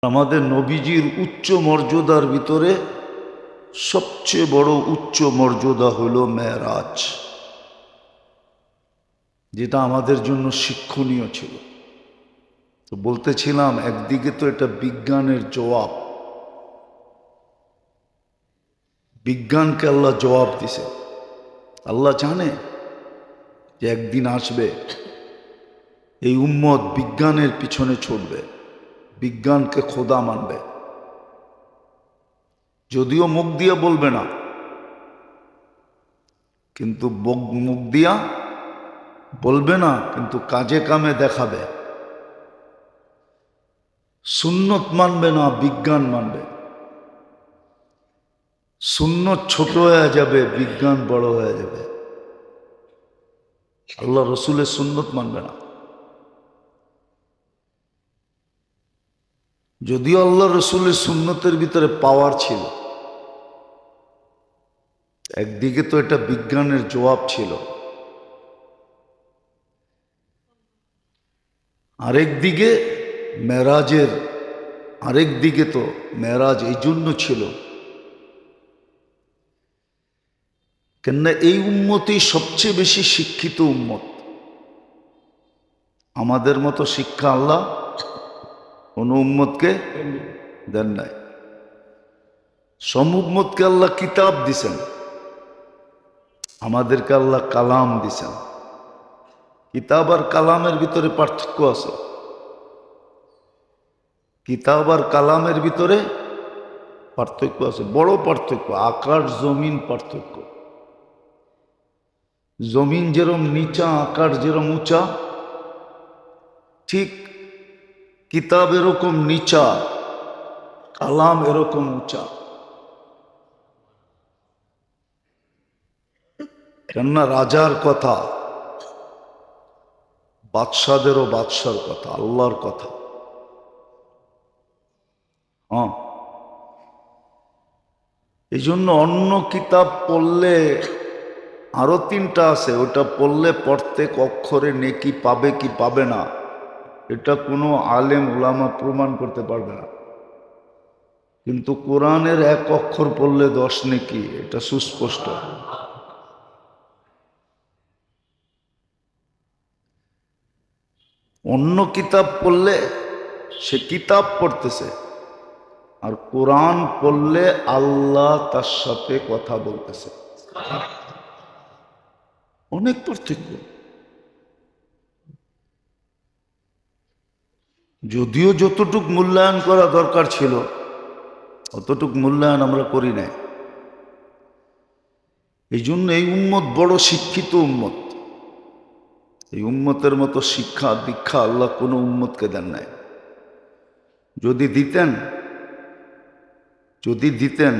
আমাদের নবীজির উচ্চ মর্যাদার ভিতরে সবচেয়ে বড় উচ্চ মর্যাদা হলো মেরাজ, যেটা আমাদের জন্য শিক্ষণীয় ছিল। তো বলতেছিলাম, একদিকে তো এটা বিজ্ঞানের জবাব, বিজ্ঞানকে আল্লাহ জবাব দিছে। আল্লাহ জানে যে একদিন আসবে এই উম্মত বিজ্ঞানের পিছনে ছুটবে, বিজ্ঞানকে খোদা মানবে। যদিও মুখ দিয়ে বলবে না, কিন্তু মুখ দিয়া বলবে না, কিন্তু কাজে কামে দেখাবে। সুন্নত মানবে না, বিজ্ঞান মানবে। সুন্নত ছোট হয়ে যাবে, বিজ্ঞান বড় হয়ে যাবে। আল্লাহ রসুলের সুন্নত মানবে না। যদিও আল্লাহ রসুলের সুন্নতের ভিতরে পাওয়ার ছিল, একদিকে তো এটা বিজ্ঞানের জবাব ছিল, আরেক দিকে মেরাজের, আরেক দিকে তো মেরাজ এই জন্য ছিল কেননা এই উম্মতই সবচেয়ে বেশি শিক্ষিত উম্মত। আমাদের মতো শিক্ষা আল্লাহ কোন উম্মতকে দেন নাই। সব উম্মতকে আল্লাহ কিতাব দিছেন, আমাদেরকে আল্লাহ কালাম দিছেন। কিতাব আর কালামের ভিতরে পার্থক্য আছে। কিতাব আর কালামের ভিতরে পার্থক্য আছে, বড় পার্থক্য, আকাশ জমিন পার্থক্য। জমিন যেরম নিচা, আকাশ যেরম উঁচা, ঠিক কিতাব এরকম নিচা, কালাম এরকম উঁচা। কেননা রাজার কথা, বাদশাদেরও বাদশার কথা, আল্লাহর কথা। হ্যাঁ, এই জন্য অন্য কিতাব পড়লে, আরো 3টা আছে, ওটা পড়লে প্রত্যেক অক্ষরে নেকি পাবে কি পাবে না, এটা কোনো আলেম উলামা প্রমাণ করতে পারবে না। কিন্তু কোরআনের এক অক্ষর পড়লে 10 নেকি, এটা সুস্পষ্ট। অন্য কিতাব পড়লে সে কিতাব পড়তেছে, আর কোরআন পড়লে আল্লাহ তার সাথে কথা বলতেছে। অনেক পার্থক্য। যদিও যতটুক মূল্যায়ন করা দরকার ছিল, অতটুক মূল্যায়ন আমরা করি নাই। এই জন্য এই উম্মত বড় শিক্ষিত উম্মত। এই উম্মতের মতো শিক্ষা দীক্ষা আল্লাহ কোনো উম্মতকে দেন নাই। যদি দিতেন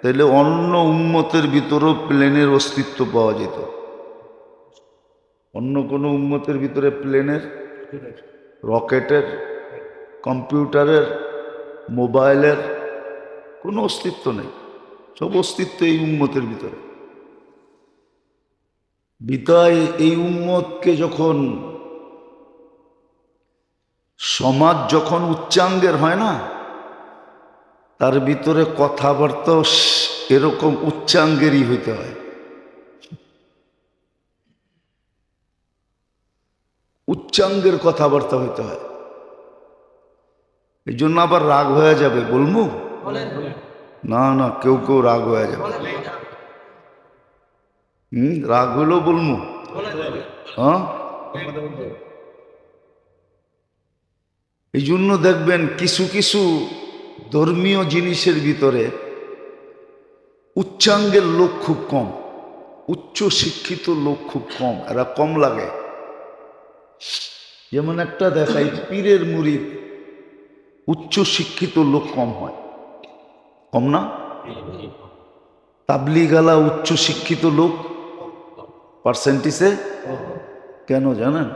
তাহলে অন্য উম্মতের ভিতরেও প্লেনের অস্তিত্ব পাওয়া যেত। অন্য কোনো উম্মতের ভিতরে প্লেনের, রকেটের, কম্পিউটারের, মোবাইলের কোনো অস্তিত্ব নেই। সব অস্তিত্ব এই উম্মতের ভিতরে। বিদায় এই উম্মতকে যখন সমাজ যখন উচ্চাঙ্গের হয় না, তার ভিতরে কথাবার্তা এরকম উচ্চাঙ্গেরই হইতে হয়। উচ্চাঙ্গের কথাবার্তা হইতে হয়। এই জন্য আবার রাগ হয়ে যাবে, বলবো না, না, কেউ কেউ রাগ হয়ে যাবে। রাগ হইলেও বলবো। হ্যাঁ, এই জন্য দেখবেন কিছু কিছু ধর্মীয় জিনিসের ভিতরে উচ্চাঙ্গের লোক খুব কম, উচ্চ শিক্ষিত লোক খুব কম, এরা কম লাগে। যেমন একটা দেখাই, পীরের মুরিদ, উচ্চ শিক্ষিত লোক কম হয়, কম না? তাবলিগালা উচ্চ শিক্ষিত লোক পার্সেন্টেজে কেন জানেন?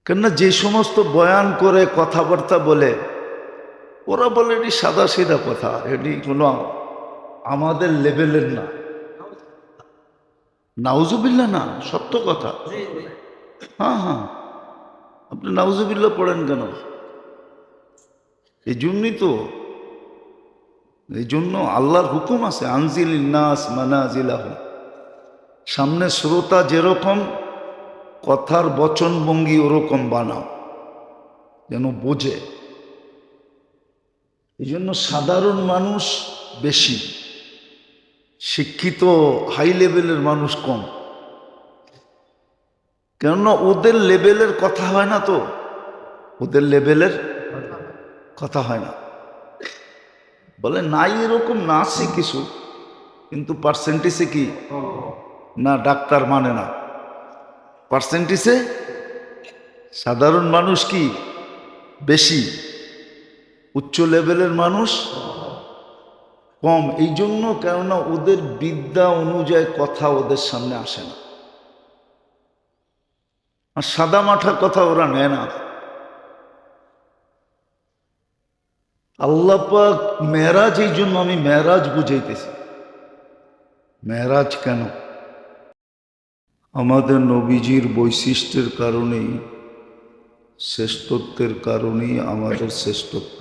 কেননা যে সমস্ত বয়ান করে, কথাবার্তা বলে, ওরা বলে এটি সাদা সিধা কথা, এটি কোনো আমাদের লেভেলের না। নাউজুবিল্লাহ, না, সত্য কথা। হ্যাঁ, হ্যাঁ, আপনি নাউজুবিল্লাহ পড়েন কেন? এই জন্য আল্লাহর হুকুম আছে, আনজিল নাস মানাজিলাহুম। সামনে শ্রোতা যেরকম, কথার বচন ভঙ্গি ওরকম বানাও, যেন বোঝে। এই জন্য সাধারণ মানুষ বেশি, শিক্ষিত হাই লেভেলের মানুষ কম। কেননা ওদের লেভেলের কথা হয় না, তো ওদের লেভেলের কথা হয় না। বলে নাই এরকম না, আছে কিছু, কিন্তু পার্সেন্টেজে কি না, ডাক্তার মানে না, পার্সেন্টেজে সাধারণ মানুষ কি বেশি, উচ্চ লেভেলের মানুষ কম। এই জন্য, কেননা ওদের বিদ্যা অনুযায়ী কথা ওদের সামনে আসে না, আর সাদা মাঠা কথা ওরা নেয় না। আল্লাহ পাক মেরাজ, এই জন্য আমি মেরাজ বুঝাইতেছি। মেরাজ কেন? আমাদের নবীজির বৈশিষ্ট্যের কারণেই, শ্রেষ্ঠত্বের কারণেই আমাদের শ্রেষ্ঠত্ব।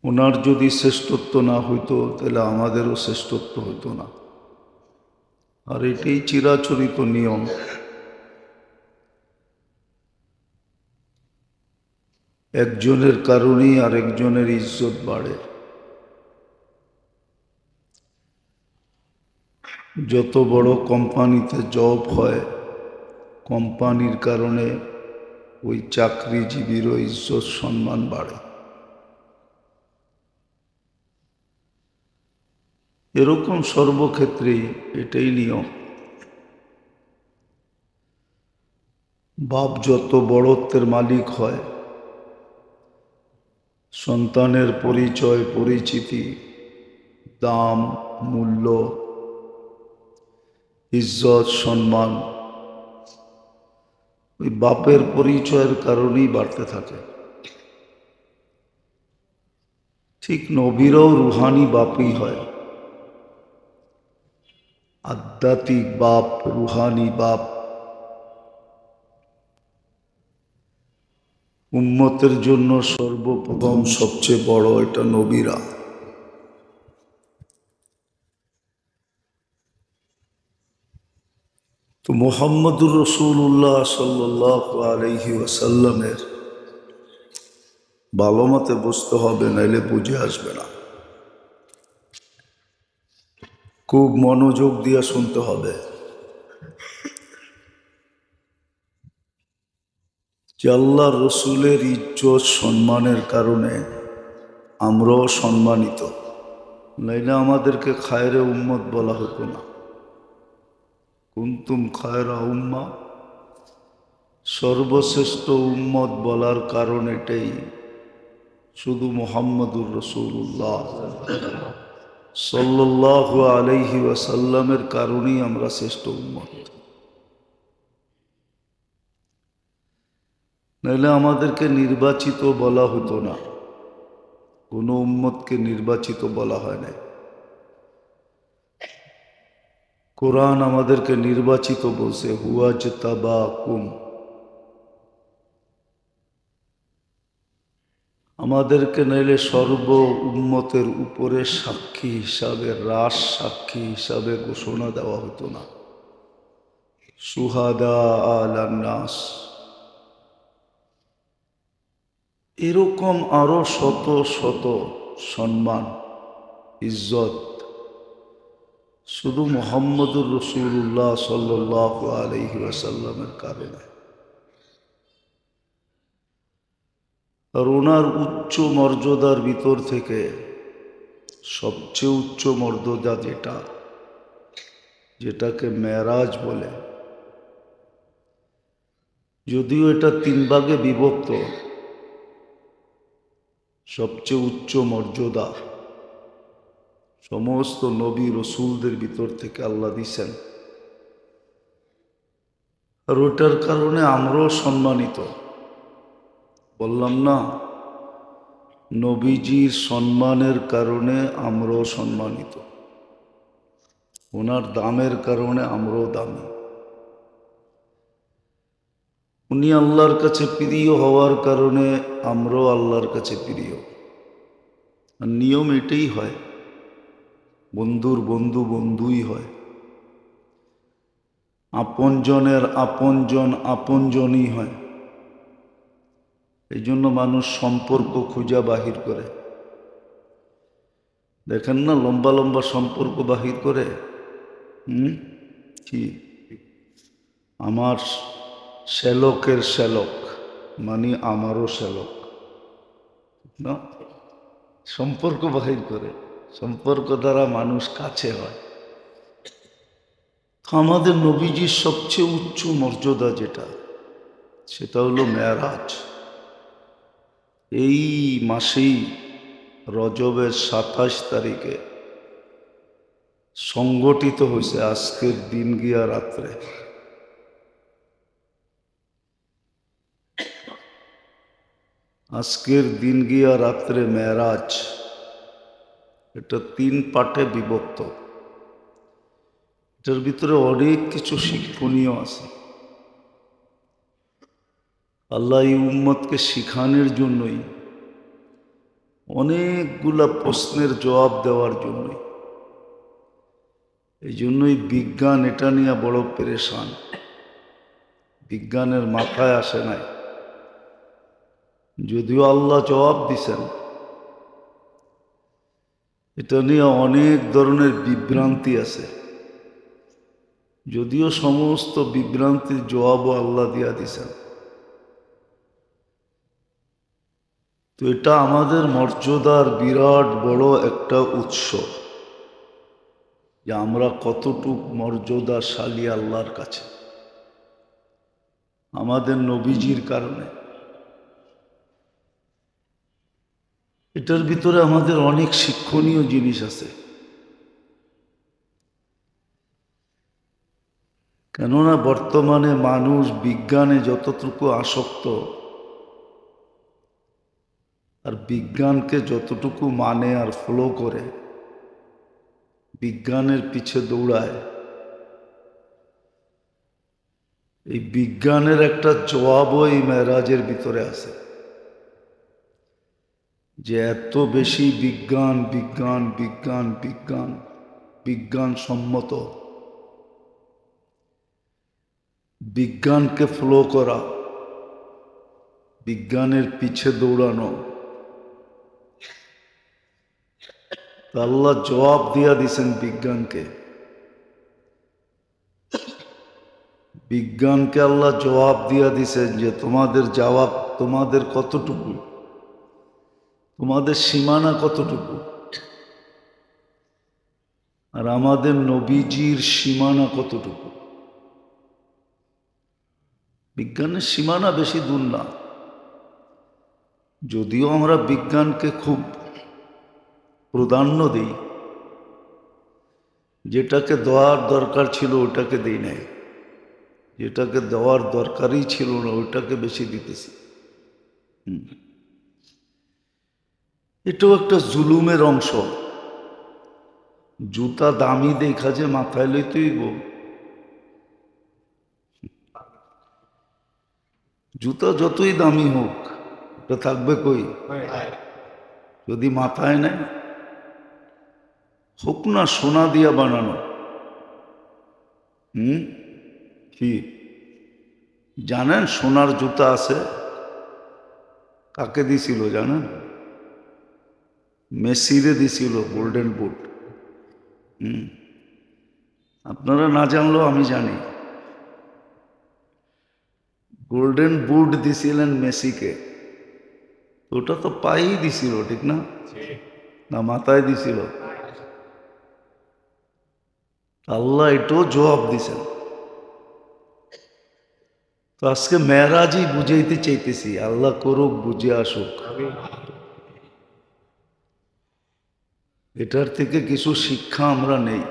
ওনার যদি শ্রেষ্ঠত্ব না হইতো, তাহলে আমাদেরও শ্রেষ্ঠত্ব হইতো না। আর এটাই চিরাচরিত নিয়ম। একজনের কারণেই আরেকজনের ইজ্জত বাড়ে। যত বড় কোম্পানিতে জব হয়, কোম্পানির কারণে ওই চাকরিজীবীরও ইজ্জত সম্মান বাড়ে। এরকম সর্বক্ষেত্রেই এটাই নিয়ম। বাপ যত বড়ত্বের মালিক হয়, সন্তানের পরিচয়, পরিচিতি, দাম, মূল্য, ইজ্জত, সম্মান ওই বাপের পরিচয়ের কারণেই বাড়তে থাকে। ঠিক নবীরাও রুহানি বাপই হয়, আধ্যাত্মিক বাপ, রুহানি বাপ। উম্মতের জন্য সর্বপ্রথম সবচেয়ে বড় এটা নবীরা। তো মুহাম্মদুর রাসূলুল্লাহ সাল্লাল্লাহু আলাইহি ওয়াসাল্লামের ভালো মতে বুঝতে হবে, নাইলে বুঝে আসবে না। খুব মনোযোগ দিয়ে শুনতে হবে যে আল্লাহর রসুলের ইজ্জত সম্মানের কারণে আমরাও সম্মানিত, নাইলে আমাদেরকে খায়রে উম্মত বলা হতো না। কুনতুম খায়রা উম্মাহ, সর্বশ্রেষ্ঠ উম্মত বলার কারণ এটাই, শুধু মুহাম্মদুর রাসূলুল্লাহ সাল্লাল্লাহু আলাইহি ওয়াসাল্লামের কারণেই আমরা শ্রেষ্ঠ উম্মত। নাহলে আমাদেরকে নির্বাচিত বলা হতো না, কোনো উম্মতকে নির্বাচিত বলা হয় না। কোরআন আমাদেরকে নির্বাচিত বলছে, হুয়াজতাবাকুম। আমাদেরকে নাইলে সর্ব উম্মতের উপরে সাক্ষী হিসাবে, রাস সাক্ষী হিসাবে ঘোষণা দেওয়া হতো না, সুহাদা আলান নাস। এরকম আরো শত শত সম্মান, ইজ্জত শুধু মুহাম্মদুর রাসূলুল্লাহ সাল্লাল্লাহু আলাইহি ওয়াসাল্লামের কারণে। আর ওনার উচ্চ মর্যাদার ভিতর থেকে সবচেয়ে উচ্চ মর্যাদা যেটাকে মেরাজ বলে, যদিও এটা 3 ভাগে বিভক্ত, সবচেয়ে উচ্চ মর্যাদা সমস্ত নবী রসুলদের ভিতর থেকে আল্লাহ দিছেন। আর ওটার কারণে আমরাও সম্মানিত। বললাম না, নবীজির সম্মানের কারণে আমরাও সম্মানিত। ওনার দামের কারণে আমরাও দামি। উনি আল্লাহর কাছে প্রিয় হওয়ার কারণে আমরাও আল্লাহর কাছে প্রিয়। আর নিয়ম এটাই হয়, বন্ধুর বন্ধু বন্ধুই হয়, আপনজনের আপনজন আপনজনই হয়। এই জন্য মানুষ সম্পর্ক খুঁজা বাহির করে। দেখেন না, লম্বা লম্বা সম্পর্ক বাহির করে। কি আমার শ্যালকের শ্যালক মানে আমারও শ্যালক না, সম্পর্ক বাহির করে। সম্পর্ক দ্বারা মানুষ কাছে হয়। আমাদের নবীজির সবচেয়ে উচ্চ মর্যাদা যেটা, সেটা হলো মেরাজ। এই মাসেই রজবের 27 তারিখে সংগঠিত হয়েছে আজকের দিন গিয়া রাত্রে। আজকের দিন গিয়া রাত্রে মেরাজ, এটা 3 পার্টে বিভক্ত। এটার ভিতরে অনেক কিছু শিক্ষণীয় আছে। আল্লাহ এই উম্মতকে শিখানোর জন্যই, অনেকগুলা প্রশ্নের জবাব দেওয়ার জন্যই। এই জন্যই বিজ্ঞান এটা নিয়ে বড় পেরেশান। বিজ্ঞানের মাথায় আসে নাই, যদিও আল্লাহ জবাব দিছেন, এটা নিয়ে অনেক ধরনের বিভ্রান্তি আছে। যদিও সমস্ত বিভ্রান্তির জবাবও আল্লাহ দিয়া দিছেন। তো এটা আমাদের মর্যাদার বিরাট বড় একটা উৎস, যে আমরা কতটুক মর্যাদাশালী আল্লাহর কাছে আমাদের নবীজির কারণে। এটার ভিতরে আমাদের অনেক শিক্ষণীয় জিনিস আছে। কেননা বর্তমানে মানুষ বিজ্ঞানে যতটুকু আসক্ত, আর বিজ্ঞানকে যতটুকু মানে আর ফলো করে, বিজ্ঞানের পিছে দৌড়ায়, এই বিজ্ঞানের একটা জবাবও এই মেরাজের ভিতরে আছে। যে এত বেশি বিজ্ঞান বিজ্ঞান বিজ্ঞান বিজ্ঞান বিজ্ঞানসম্মত, বিজ্ঞানকে ফলো করা, বিজ্ঞানের পিছে দৌড়ানো, আল্লাহ জবাব দিয়া দিছেন বিজ্ঞানকে। বিজ্ঞানকে আল্লাহ জবাব দিয়া দিছেন যে তোমাদের জবাব, তোমাদের কতটুকু, তোমাদের সীমানা কতটুকু, আর আমাদের নবীজির সীমানা কতটুকু। বিজ্ঞানের সীমানা বেশি দূর না, যদিও আমরা বিজ্ঞানকে খুব প্রাধান্য দিই, যেটাকে দেওয়ার দরকার ছিল ওটাকে দিই নাই, যেটাকে দেওয়ার দরকারই ছিল না ওইটাকে বেশি দিতেছি। এটাও একটা জুলুমের অংশ। জুতা দামি দেখা যে মাথায় লইতেই গো, জুতা যতই দামি হোক ওটা থাকবে কই যদি মাথায় নেয়। হোক না সোনা দিয়া বানানো, কি জানেন সোনার জুতা আছে? কাকে দিছিল জানেন? মেসিরে দিছিল গোল্ডেন বুট। আপনারা না জানলেও আমি জানি, গোল্ডেন বুট দিছিলেন মেসিকে। ওটা তো পায়েই দিছিল, ঠিক না? না মাথায় দিছিল? আল্লাহ এটাও জবাব দিছেন। তো আজকে মেরাজই বুঝাইতে চাইতেছি, আল্লাহ করুক বুঝে আসুক। এটার থেকে কিছু শিক্ষা আমরা নেই।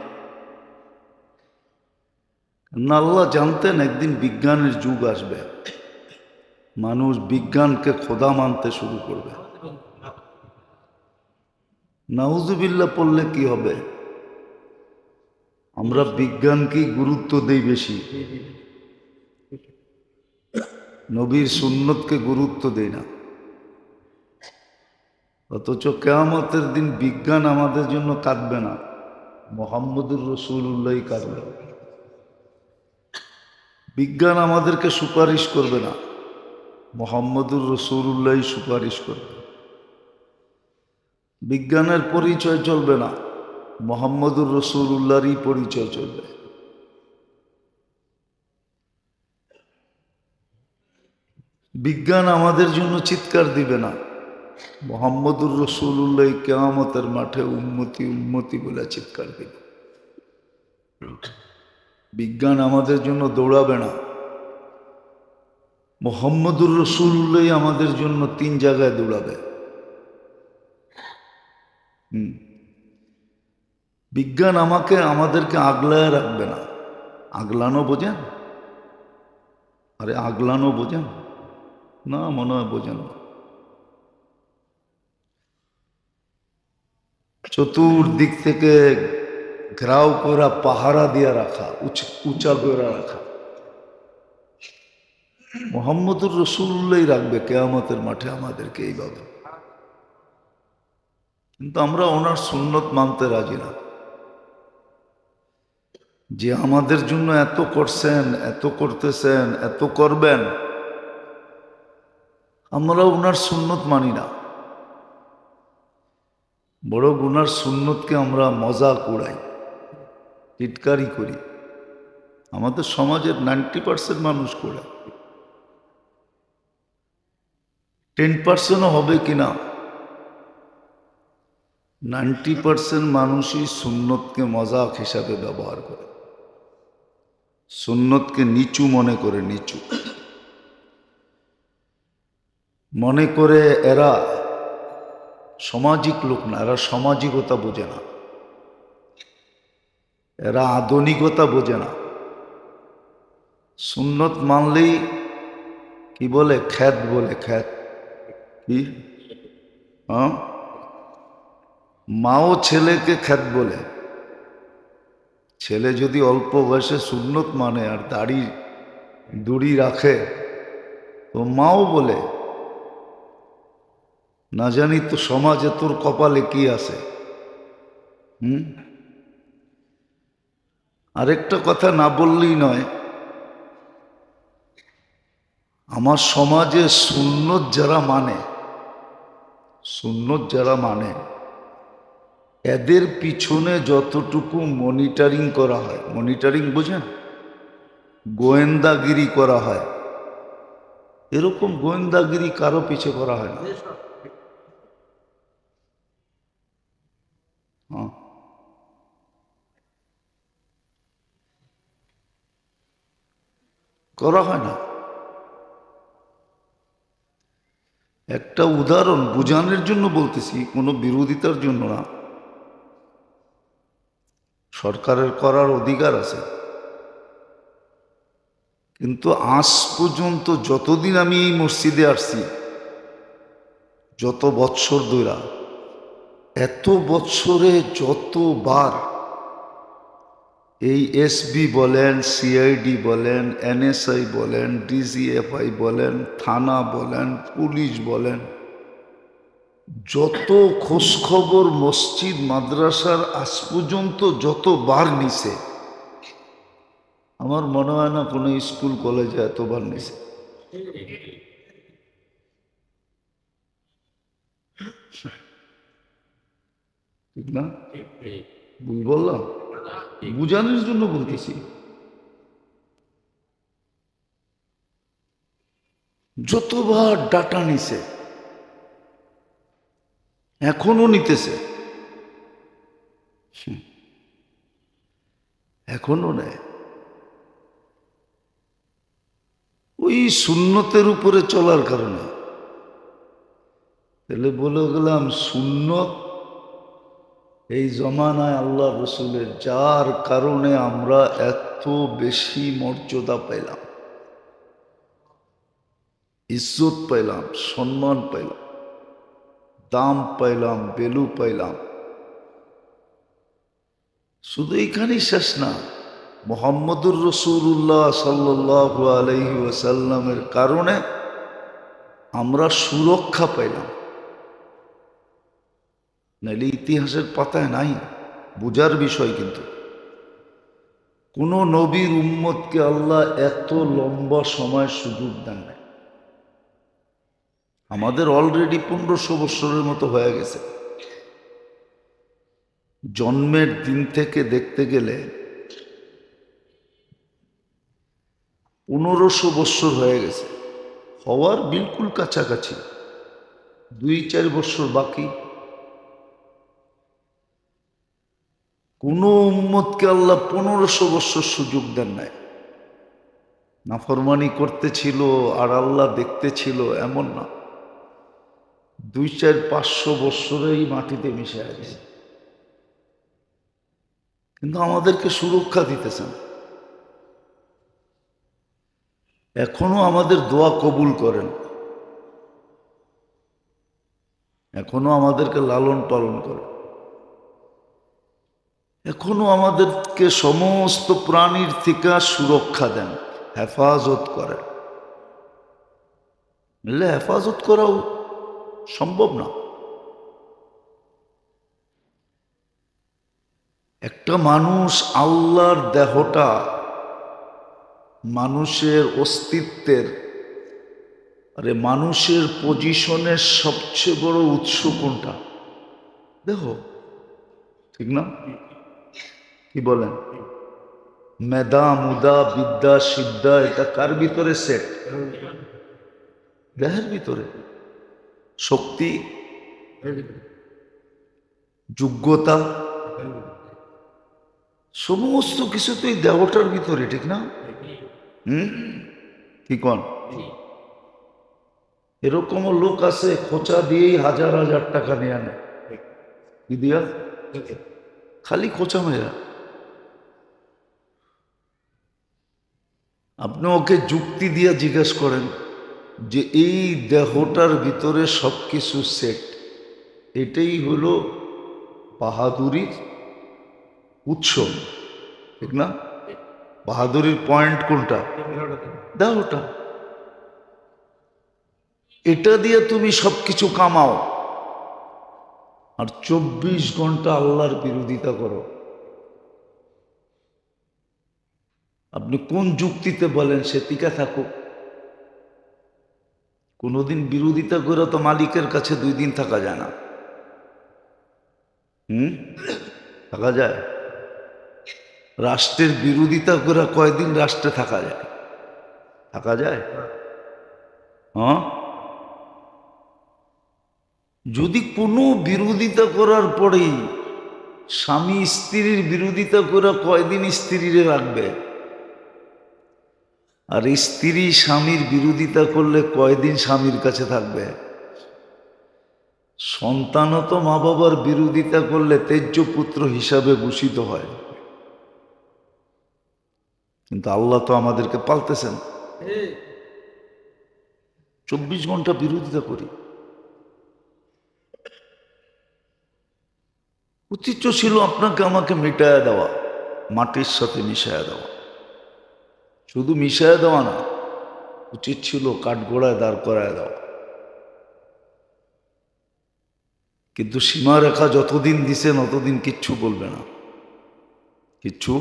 না, আল্লাহ জানতেন একদিন বিজ্ঞানের যুগ আসবে, মানুষ বিজ্ঞানকে খোদা মানতে শুরু করবে। নাউজুবিল্লাহ পড়লে কি হবে? আমরা বিজ্ঞানকেই গুরুত্ব দেই বেশি, নবীর সুন্নতকে গুরুত্ব দেই না। অথচ কিয়ামতের দিন বিজ্ঞান আমাদের জন্য কাঁদবে না, মুহাম্মদুর রাসূলুল্লাহ কাঁদবে। বিজ্ঞান আমাদেরকে সুপারিশ করবে না, মুহাম্মদুর রাসূলুল্লাহ সুপারিশ করবে। বিজ্ঞানের পরিচয় চলবে না, মুহাম্মদুর রাসূলুল্লাহরই পরিচয় চলবে। বিজ্ঞান আমাদের জন্য চিৎকার দিবে না, মুহাম্মদুর রাসূলুল্লাহ কিয়ামতের মাঠে উম্মতি উম্মতি বলে চিৎকার দিবে। বিজ্ঞান আমাদের জন্য দৌড়াবে না, মুহাম্মদুর রাসূলুল্লাহ আমাদের জন্য 3 জায়গায় দৌড়াবে। বিজ্ঞান আমাদেরকে আগলায় রাখবে না। আগলানো বোঝেন? আরে আগলানো বোঝেন না? মনে হয় বোঝেন না। চতুর্দিক থেকে ঘেরাও করা, পাহারা দিয়ে রাখা, উঁচা করে রাখা। মুহাম্মদুর রাসূলুল্লাহ রাখবে কিয়ামতের মাঠে আমাদেরকে এইভাবে। কিন্তু আমরা ওনার সুন্নত মানতে রাজি না। যে আমাদের জন্য এত করছেন, এত করতেছেন, এত করবেন, আমরা ওনার সুন্নত মানি না। বড় ওনার সুন্নতকে আমরা মজাক উড়াই, টিটকারি করি। আমাদের সমাজের 90% মানুষ করে, 10%ও হবে কিনা, 90% মানুষই সুন্নতকে মজাক হিসাবে ব্যবহার করে, সুন্নতকে নিচু মনে করে, নিচু মনে করে। এরা সামাজিক লোক না, এরা সামাজিকতা বোঝে না, এরা আধুনিকতা বোঝে না। সুন্নত মানলেই কি বলে? খ্যাত বলে, খ্যাত। কি? হ্যাঁ, মাও ছেলেকে খ্যাত বলে। ছেলে যদি অল্প বয়সে সুন্নত মানে আর দুড়ি রাখে, তো মাও বলে, না জানি তো সমাজে তোর কপালে কি আছে। আরেকটা কথা না বললেই নয়, আমার সমাজে সুন্নত যারা মানে, সুন্নত যারা মানে, এদের পিছনে যতটুকু মনিটরিং করা হয়, মনিটরিং বুঝেন? গোয়েন্দাগিরি করা হয়, এরকম গোয়েন্দাগিরি কারো পিছে করা হয় না। হ্যাঁ, করা হয় না। একটা উদাহরণ বোঝানোর জন্য বলতেছি, কোনো বিরোধিতার জন্য না। সরকারের করার অধিকার আছে, কিন্তু আজ পর্যন্ত যতদিন আমি এই মসজিদে আসছি, যত বৎসর ধরে, এত বৎসরে যতবার এই এসবি বলেন, সিআইডি বলেন, এনএসআই বলেন, ডিজিএফআই বলেন, থানা বলেন, পুলিশ বলেন, যত খোঁজখবর মসজিদ মাদ্রাসার আজ পর্যন্ত যতবার নিছে, আমার মনে হয় না কোনো স্কুল কলেজে এতবার নিছে। ঠিক না? ভুল বললাম? বুঝানোর জন্য বলতেছি। যতবার ডাটা নিছে, এখনো নিতেছে, এখনো নেয়। ওই সুন্নতের উপরে চলার কারণে। তাহলে বলে গেলাম সুন্নত এই জমানায় আল্লাহ রসুলের, যার কারণে আমরা এত বেশি মর্যাদা পাইলাম, ইজ্জত পাইলাম, সম্মান পাইলাম, দাম পাইলাম, ভ্যালু পাইলাম। শুধু এইখানেই শেষ না, মুহাম্মদুর রাসূলুল্লাহ সাল্লাল্লাহু আলাইহি ওয়াসাল্লামের কারণে আমরা সুরক্ষা পাইলাম, নাইলে ইতিহাসের পাতায় নাই। বুঝার বিষয়, কিন্তু কোন নবীর উম্মতকে আল্লাহ এত লম্বা সময় সুযোগ দেন নাই। আমাদের অলরেডি 1500 বছরের মতো হয়ে গেছে। জন্মের দিন থেকে দেখতে গেলে 1500 বছর হয়ে গেছে, হওয়ার বিলকুল কাছাকাছি, 2-4 বছর বাকি। কোন উম্মতকে আল্লাহ 1500 বছর সুযোগ দেন নাই। নাফরমানি করতেছিল আর আল্লাহ দেখতেছিল এমন না, 200-400-500 বছরেই মাটিতে মিশে গেছে। কিন্তু আমাদেরকে সুরক্ষা দিতেছেন, এখনো আমাদের দোয়া কবুল করেন, এখনো আমাদেরকে লালন পালন করেন, এখনো আমাদেরকে সমস্ত প্রাণীর থেকে সুরক্ষা দেন, হেফাজত করেন। বুঝলে, হেফাজত করাও সম্ভব না। একটা মানুষ আল্লাহর দেহটা, মানুষের অস্তিত্বের, আরে মানুষের পজিশনের সবচেয়ে বড় উৎস কোনটা? দেখো, ঠিক না? কি বলেন? মেধা, মুদা, বিদ্যা, সিদ্ধা, এটা কার ভিতরে সেট? দেহের ভিতরে। শক্তি, যোগ্যতা, সমস্ত কিছু তো এই দেহটার ভিতরে, ঠিক না? কি কন? এরকমও লোক আছে খোঁচা দিয়েই 1000-1000 টাকা নিয়ে আনে। কি দিয়া? খালি খোঁচা মেয়েরা। আপনি ওকে যুক্তি দিয়ে জিজ্ঞেস করেন যে এই দেহটার ভিতরে সবকিছু সেট, এটাই হলো বাহাদুরির উৎস, ঠিক না? বাহাদুরির পয়েন্ট কোনটা? দেহটা। এটা দিয়ে তুমি সবকিছু কামাও আর 24 ঘন্টা আল্লাহর বিরোধিতা করো। আপনি কোন যুক্তিতে বলেন সে টিকা থাকুক? কোনোদিন বিরোধিতা করে তো মালিকের কাছে 2 দিন থাকা যায় না। থাকা যায়? রাষ্ট্রের বিরোধিতা করে কয়দিন রাষ্ট্রে থাকা যায়? থাকা যায়? হ্যাঁ, যদি কোনো বিরোধিতা করার পরেই স্বামী স্ত্রীর বিরোধিতা করে কয়দিন স্ত্রীরে রাখবে? আর স্ত্রী স্বামীর বিরোধিতা করলে কয়দিন স্বামীর কাছে থাকবে? সন্তানও তো মা বাবার বিরোধিতা করলে তেজ্য পুত্র হিসাবে ভূষিত হয়। কিন্তু আল্লাহ তো আমাদেরকে পালতেছেন। 24 ঘন্টা বিরোধিতা করি। উচিত ছিল আপনাকে আমাকে মিটায়া দেওয়া, মাটির সাথে মিশায়া দেওয়া। শুধু মিশায়া দেওয়া না, উচিত ছিল কাঠগোড়ায় দাঁড় করায় দেওয়া। কিন্তু সীমারেখা যতদিন দিছেন অতদিন কিচ্ছু বলবে না, কিচ্ছু।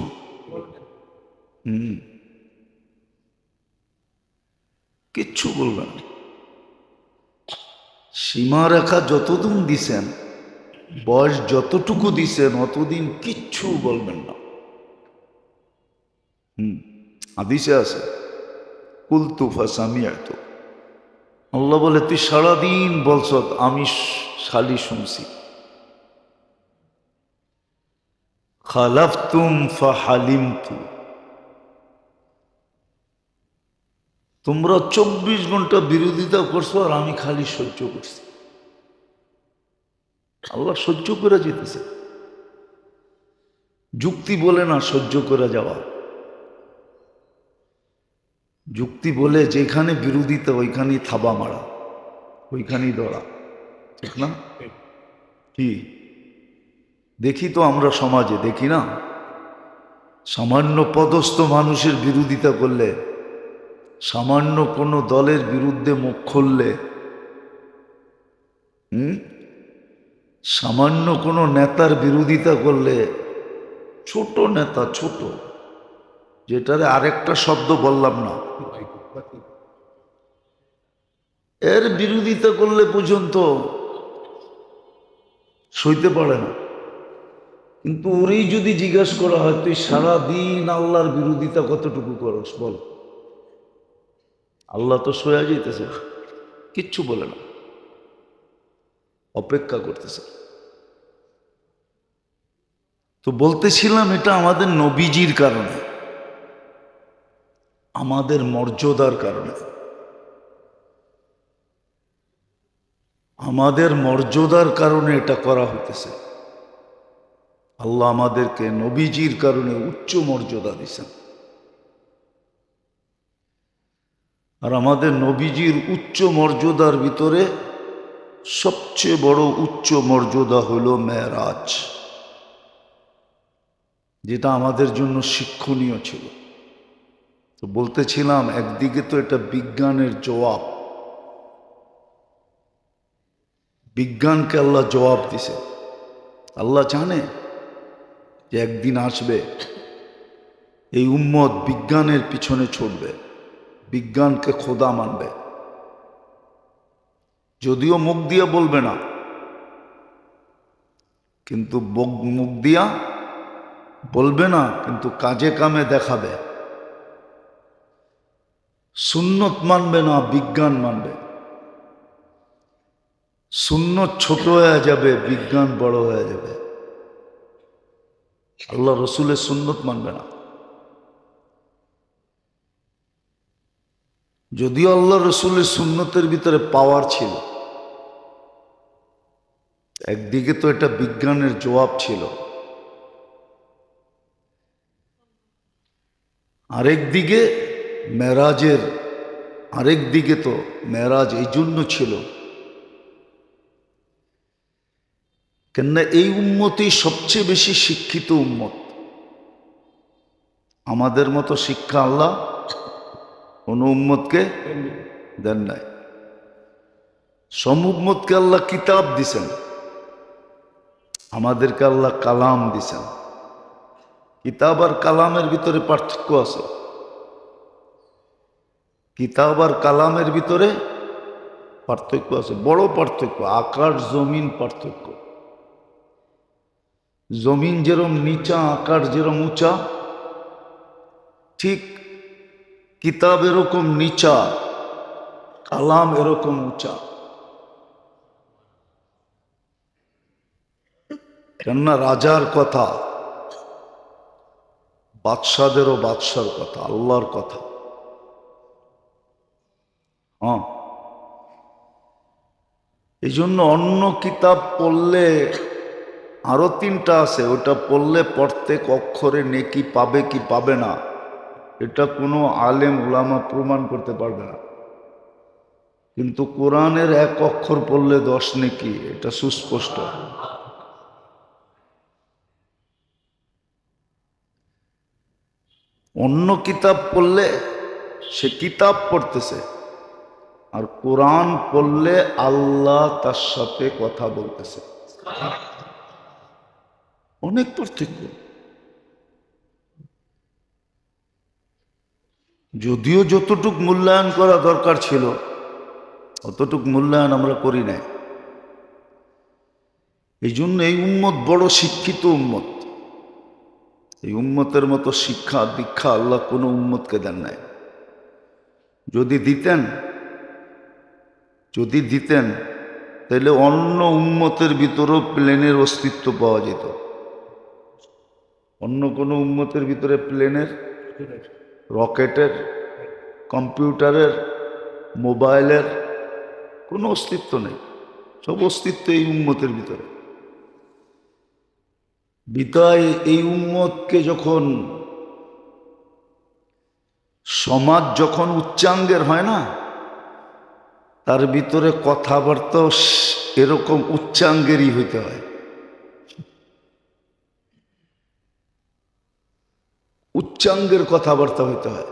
কিচ্ছু বলবে না। সীমারেখা যতদিন দিছেন, বয়স যতটুকু দিছেন, অতদিন কিচ্ছু বলবেন না। হাদিসে আছে, কুলতু ফাসামিআতু, আল্লাহ বলে তুই সারাদিন বলছ, আমি খালি শুনছি। খালাফতুম ফাহালিমতু, তোমরা 24 ঘন্টা বিরোধিতা করছো আর আমি খালি সহ্য করছি। আল্লাহ সহ্য করে যেতেছে, যুক্তি বলে না সহ্য করে যাওয়া। যুক্তি বলে যেখানে বিরোধিতা ওইখানেই থাবা মারা, ওইখানেই দৌড়া, ঠিক না? কি দেখি তো আমরা সমাজে, দেখি না? সামান্য পদস্থ মানুষের বিরোধিতা করলে, সামান্য কোনো দলের বিরুদ্ধে মুখ খুললে, সামান্য কোনো নেতার বিরোধিতা করলে, ছোট নেতা, ছোট, যেটারে আরেকটা শব্দ বললাম না, এর বিরোধিতা করলে পর্যন্ত সইতে পারে না। কিন্তু ওরই যদি জিজ্ঞাসা করা হয়, তুই সারাদিন আল্লাহর বিরোধিতা কতটুকু করস বল, আল্লাহ তো সয়া যেতেছে, কিচ্ছু বলে না, অপেক্ষা করতেছে। তো বলতেছিলাম, এটা আমাদের নবীজির কারণে, আমাদের মর্যাদার কারণে, আমাদের মর্যাদার কারণে এটা করা হইতেছে। আল্লাহ আমাদেরকে নবীজির কারণে উচ্চ মর্যাদা দিয়েছেন। আর আমাদের নবীজির উচ্চ মর্যাদার ভিতরে সবচেয়ে বড় উচ্চ মর্যাদা হলো মেরাজ, যেটা আমাদের জন্য শিক্ষণীয় ছিল। তো বলতেছিলাম, একদিকে তো এটা বিজ্ঞানের জবাব, বিজ্ঞানকে আল্লাহ জবাব দিছে। আল্লাহ জানে যে একদিন আসবে এই উম্মত বিজ্ঞানের পিছনে ছুটবে, বিজ্ঞানকে খোদা মানবে, যদিও মুখ দিয়ে বলবে না, কিন্তু মুখ দিয়া বলবে না, কিন্তু কাজে কামে দেখাবে। সুন্নত মানবে না, বিজ্ঞান মানবে। সুন্নত ছোট হয়ে যাবে, বিজ্ঞান বড় হয়ে যাবে। আল্লাহ রসুলের সুন্নত মানবে না। যদিও আল্লাহ রসুলের সুন্নতের ভিতরে পাওয়ার ছিল, একদিকে তো এটা বিজ্ঞানের জবাব ছিল, আরেক দিকে মেরাজের, আরেক দিকে তো মেরাজ এই জন্য ছিল কেননা এই উম্মতই সবচেয়ে বেশি শিক্ষিত উম্মত। আমাদের মতো শিক্ষা আল্লাহ কোন উম্মতকে দেন নাই। সব উম্মতকে আল্লাহ কিতাব দিছেন, আমাদেরকে আল্লাহ কালাম দিছেন। কিতাব আর কালামের ভিতরে পার্থক্য আছে, কিতাব আর কালামের ভিতরে পার্থক্য আছে, বড় পার্থক্য, আকাশ জমিন পার্থক্য। জমিন যেরকম নিচা, আকাশ যেরকম উঁচা, ঠিক কিতাব এরকম নিচা, কালাম এরকম উঁচা। কেননা রাজার কথা, বাদশাদেরও বাদশার কথা, আল্লাহর কথা। হ্যাঁ, এই জন্য অন্য কিতাব পড়লে, আরো 3টা আছে, ওটা পড়লে প্রত্যেক অক্ষরে নেকি পাবে কি পাবে না, এটা কোনো আলেম উলামা প্রমাণ করতে পারবে না। কিন্তু কোরআনের এক অক্ষর পড়লে 10 নেকি, এটা সুস্পষ্ট। অন্য কিতাব পড়লে সে কিতাব পড়তেছে, আর কোরআন পড়লে আল্লাহ তার সাথে কথা বলতেছে। অনেক পার্থক্য। যদিও যতটুক মূল্যায়ন করা দরকার ছিল, অতটুক মূল্যায়ন আমরা করি নাই। এই জন্য এই উম্মত বড় শিক্ষিত উম্মত। এই উম্মতের মতো শিক্ষা দীক্ষা আল্লাহ কোনো উম্মতকে দেন নাই। যদি দিতেন তাহলে অন্য উম্মতের ভিতরেও প্লেনের অস্তিত্ব পাওয়া যেত। অন্য কোনো উম্মতের ভিতরে প্লেনের, রকেটের, কম্পিউটারের, মোবাইলের কোনো অস্তিত্ব নেই। সব অস্তিত্ব এই উম্মতের ভিতরে। বিদায় এই উম্মতকে যখন সমাজ যখন উচ্চাঙ্গের হয় না, তার ভিতরে কথাবার্তা এরকম উচ্চাঙ্গেরই হইতে হয়। উচ্চাঙ্গের কথাবার্তা হইতে হয়।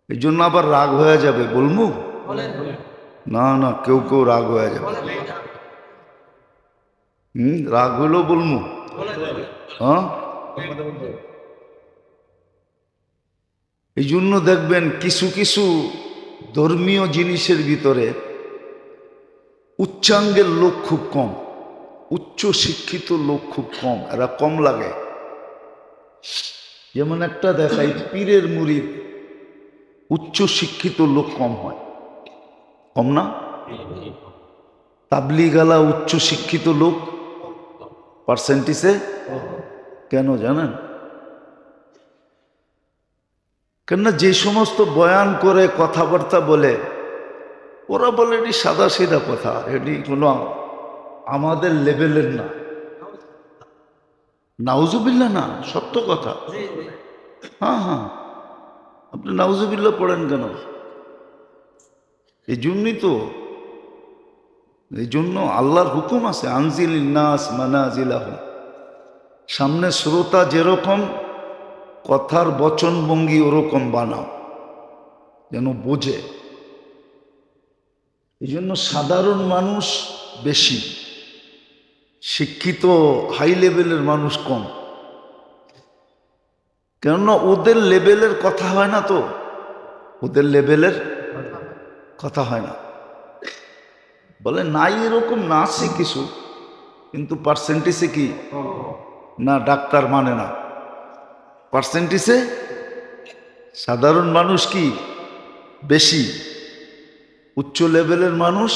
এই জন্য আবার রাগ হয়ে যাবে বলমু? না না, কেউ কেউ রাগ হয়ে যাবে। রাগ হইলেও বলমু? হ্যাঁ, এই জন্য দেখবেন কিছু কিছু ধর্মীয় জিনিসের ভিতরে উচ্চাঙ্গের লোক খুব কম, উচ্চ শিক্ষিত লোক খুব কম, এরা কম লাগে। যেমন একটা দেখাই, পীরের মুরিদ উচ্চ শিক্ষিত লোক কম হয়, কম না? তাবলিগালা উচ্চ শিক্ষিত লোক পার্সেন্টেজে কেন জানেন? কেননা যে সমস্ত বয়ান করে কথাবার্তা বলে, ওরা বলে এটি সাদা সিধা কথা, এটি কোনো আমাদের লেভেলের না। নাউজুবিল্লাহ না, সত্য কথা। হ্যাঁ হ্যাঁ, আপনি নাউজুবিল্লাহ পড়েন কেন? এই জন্যই তো, এই জন্য আল্লাহর হুকুম আছে, আনজিল নাস মানাজিলাহ। সামনে শ্রোতা যেরকম, কথার বচনভঙ্গি ওরকম বানাও যেন বোঝে। এই জন্য সাধারণ মানুষ বেশি, শিক্ষিত হাই লেভেলের মানুষ কম। কেননা ওদের লেভেলের কথা হয় না, তো ওদের লেভেলের কথা হয় না। বলে নাই এরকম না, আছে কিছু, কিন্তু পার্সেন্টেজে কি না, ডাক্তার মানে না, পার্সেন্টেজে সাধারণ মানুষ কি বেশি, উচ্চ লেভেলের মানুষ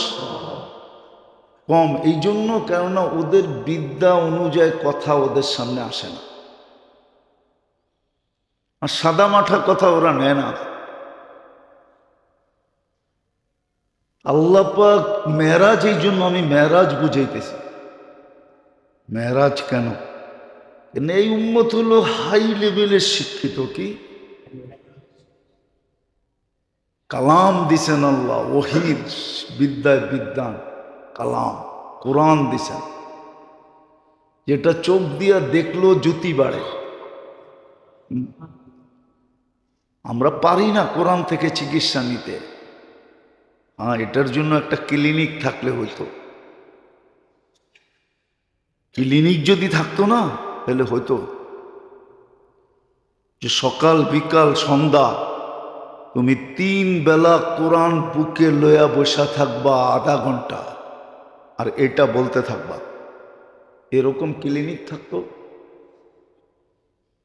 কম। এই জন্য, কেননা ওদের বিদ্যা অনুযায়ী কথা ওদের সামনে আসে না, আর সাদা মাঠা কথা ওরা নেয় না। আল্লাহ পাক মেরাজ, এই জন্য আমি মেরাজ বুঝাইতেছি। মেরাজ কেন? এই উম্মত হলো হাই লেভেলের শিক্ষিত, কি কালাম দিছেন আল্লাহ, ওহির বিদ্যায় বিদ্যান কালাম, কোরআন দিছেন, যেটা চোখ দিয়া দেখলো জ্যোতি বাড়ে। আমরা পারি না কোরআন থেকে চিকিৎসা নিতে। হ্যাঁ, এটার জন্য একটা ক্লিনিক থাকলে হইতো। ক্লিনিক যদি থাকতো না, তাহলে হইতো যে সকাল বিকাল সন্ধ্যা তুমি 3 বেলা কোরআন বুকে লইয়া বসা থাকবা আধা ঘন্টা, আর এটা বলতে থাকবা। এরকম ক্লিনিক থাকতো,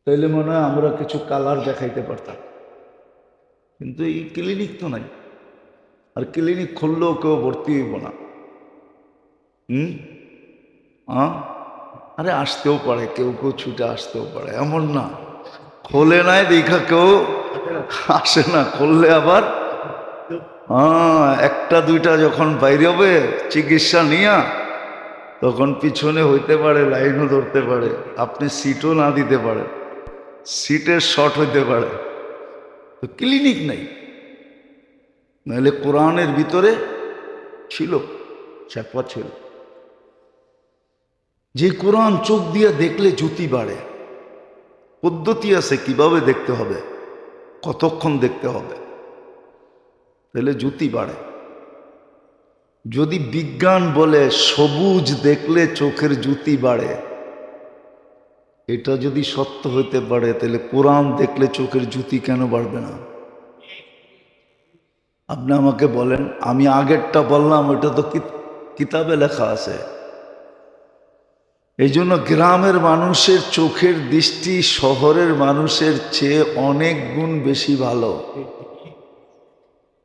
তাইলে মনে হয় আমরা কিছু কালার দেখাইতে পারতাম। কিন্তু এই ক্লিনিক তো নাই, আর ক্লিনিক খুললেও কেউ ভর্তি হইব না। হ্যাঁ, আরে আসতেও পারে, কেউ কেউ ছুটে আসতেও পারে, এমন না। খোলে নাই দেখা কেউ আসে না, খুললে আবার হ্যাঁ, একটা দুইটা যখন বাইরে হবে চিকিৎসা নিয়া, তখন পিছনে হইতে পারে লাইনও ধরতে পারে, আপনি সিটও না দিতে পারে, সিটের শর্ট হইতে পারে। তো ক্লিনিক নাই, নাহলে কোরআনের ভিতরে ছিল, চাপা ছিল, যে কোরআন চোখ দিয়ে দেখলে জ্যোতি বাড়ে। পদ্ধতি আছে কিভাবে দেখতে হবে, কতক্ষণ দেখতে হবে, তাহলে জ্যোতি বাড়ে। যদি বিজ্ঞান বলে সবুজ দেখলে চোখের জ্যোতি বাড়ে, এটা যদি সত্য হইতে পারে, তাহলে কোরআন দেখলে চোখের জ্যোতি কেন বাড়বে না? আপনি আমাকে বলেন। আমি আগেরটা বললাম, ওইটা তো কিতাবে লেখা আছে। এই জন্য গ্রামের মানুষের চোখের দৃষ্টি শহরের মানুষের চেয়ে অনেক গুণ বেশি ভালো,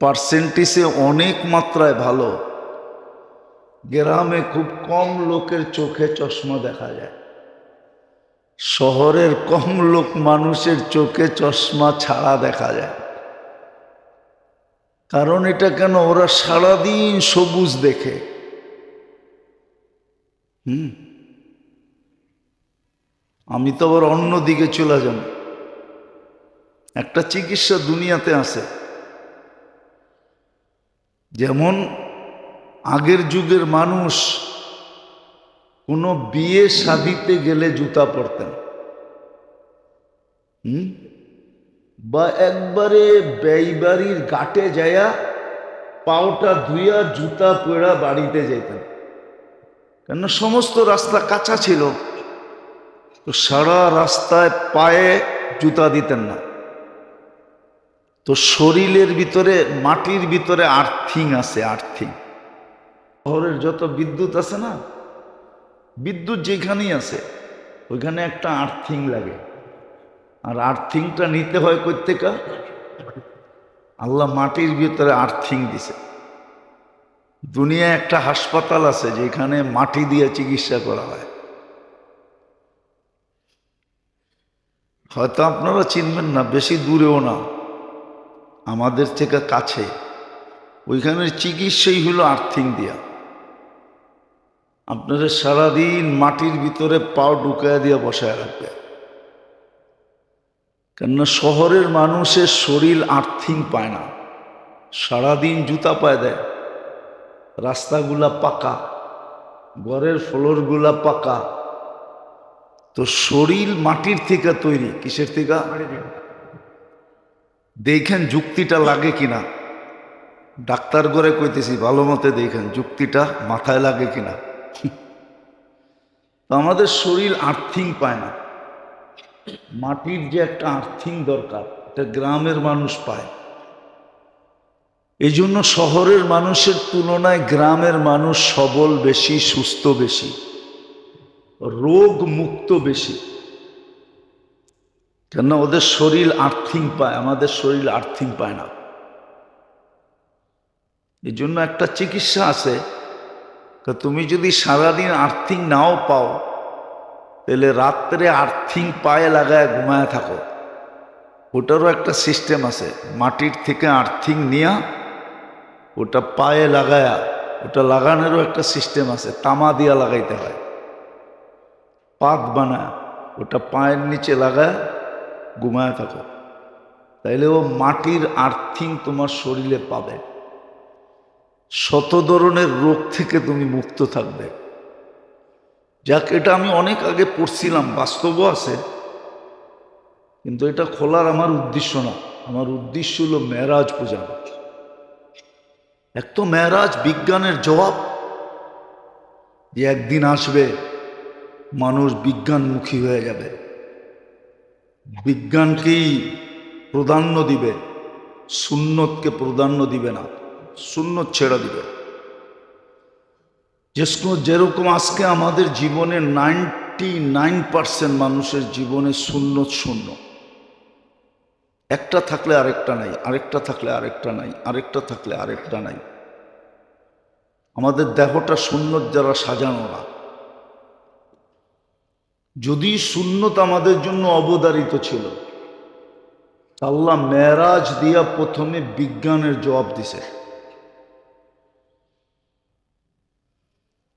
পার্সেন্টেজে অনেক মাত্রায় ভালো। গ্রামে খুব কম লোকের চোখে চশমা দেখা যায়, শহরের কম লোক মানুষের চোখে চশমা ছাড়া দেখা যায়। কারণ এটা কেন, ওরা সারাদিন সবুজ দেখে। আমি তো আবার অন্য দিকে চলে যাব। একটা চিকিৎসা দুনিয়াতে আছে, যেমন আগের যুগের মানুষ কোনো বিয়ে শাদিতে গেলে জুতা পরতেন, হুম, বা একবারে বেইবাড়ির ঘাটে যায়া পাওটা ধুইয়া জুতা পরা বাড়িতে যেতেন, কেন সমস্ত রাস্তা কাঁচা ছিল, তো সারা রাস্তায় পায়ে জুতা দিতেন না। তো শরীরের ভিতরে, মাটির ভিতরে আর্থিং আছে, আর্থিং। শহরের যত বিদ্যুৎ আছে না, বিদ্যুৎ যেখানেই আছে ওইখানে একটা আর্থিং লাগে, আর আর্থিংটা নিতে হয় কই থেকে? আল্লাহ মাটির ভিতরে আর্থিং দিছে। দুনিয়ায় একটা হাসপাতাল আছে যেখানে মাটি দিয়ে চিকিৎসা করা হয়, হয়তো আপনারা চিনবেন না, বেশি দূরেও না, আমাদের থেকে কাছে। ওইখানের চিকিৎসাই হলো আর্থিং দিয়া। আপনারা সারাদিন মাটির ভিতরে পাও ঢুকায় দিয়ে বসায় রাখবে, কেননা শহরের মানুষের শরীর আর্থিং পায় না, সারাদিন জুতা পায়ে দেয়, রাস্তাগুলা পাকা, ঘরের ফ্লোরগুলা পাকা, তো শরীর মাটির থেকে তৈরি। কিসের থেকে? দেখেন যুক্তিটা লাগে কিনা, ডাক্তার ঘরে কইতেছি, ভালো মতে দেখেন যুক্তিটা মাথায় লাগে কিনা। তো আমাদের শরীর আর্থিং পায় না, মাটির যে একটা আর্থিং দরকার, এটা গ্রামের মানুষ পায়। এই জন্য শহরের মানুষের তুলনায় গ্রামের মানুষ সবল বেশি, সুস্থ বেশি, রোগ মুক্ত বেশি, কেন ওদের শরীর আর্থিং পায়, আমাদের শরীর আর্থিং পায় না। এই জন্য একটা চিকিৎসা আছে, তুমি যদি সারাদিন আর্থিং নাও পাও, তাহলে রাত্রে আর্থিং পায়ে লাগায় ঘুমায় থাকো, ওটারও একটা সিস্টেম আছে। মাটির থেকে আর্থিং নিয়া ওটা পায়ে লাগায়া, ওটা লাগানোরও একটা সিস্টেম আছে, তামা দিয়া লাগাইতে হয়, পাত বানায় ওটা পায়ের নিচে লাগায় ঘুমায় থাকো, তাইলে ও মাটির আর্থিং তোমার শরীরে পাবে, শত ধরনের রোগ থেকে তুমি মুক্ত থাকবে। যাক, এটা আমি অনেক আগে পড়ছিলাম, বাস্তবও আছে, কিন্তু এটা খোলার আমার উদ্দেশ্য না। আমার উদ্দেশ্য হলো মেরাজ বোঝানো। এক তো মেরাজ বিজ্ঞানের জবাব, যে একদিন আসবে মানুষ বিজ্ঞানমুখী হয়ে যাবে, বিজ্ঞানকেই প্রাধান্য দিবে, সুন্নতকে প্রাধান্য দিবে না, সুন্নত ছেড়ে দিবে। যেরকম আজকে আমাদের জীবনে 99% মানুষের জীবনে সুন্নত শূন্য, একটা থাকলে আরেকটা নাই, আরেকটা থাকলে আরেকটা নাই, আরেকটা থাকলে আরেকটা নাই। আমাদের দেহটা সুন্নত যারা সাজানো না। যদি সুন্নত আমাদের জন্য অবধারিত ছিল, আল্লাহ মেরাজ দিয়া প্রথমে বিজ্ঞানের জবাব দিছে।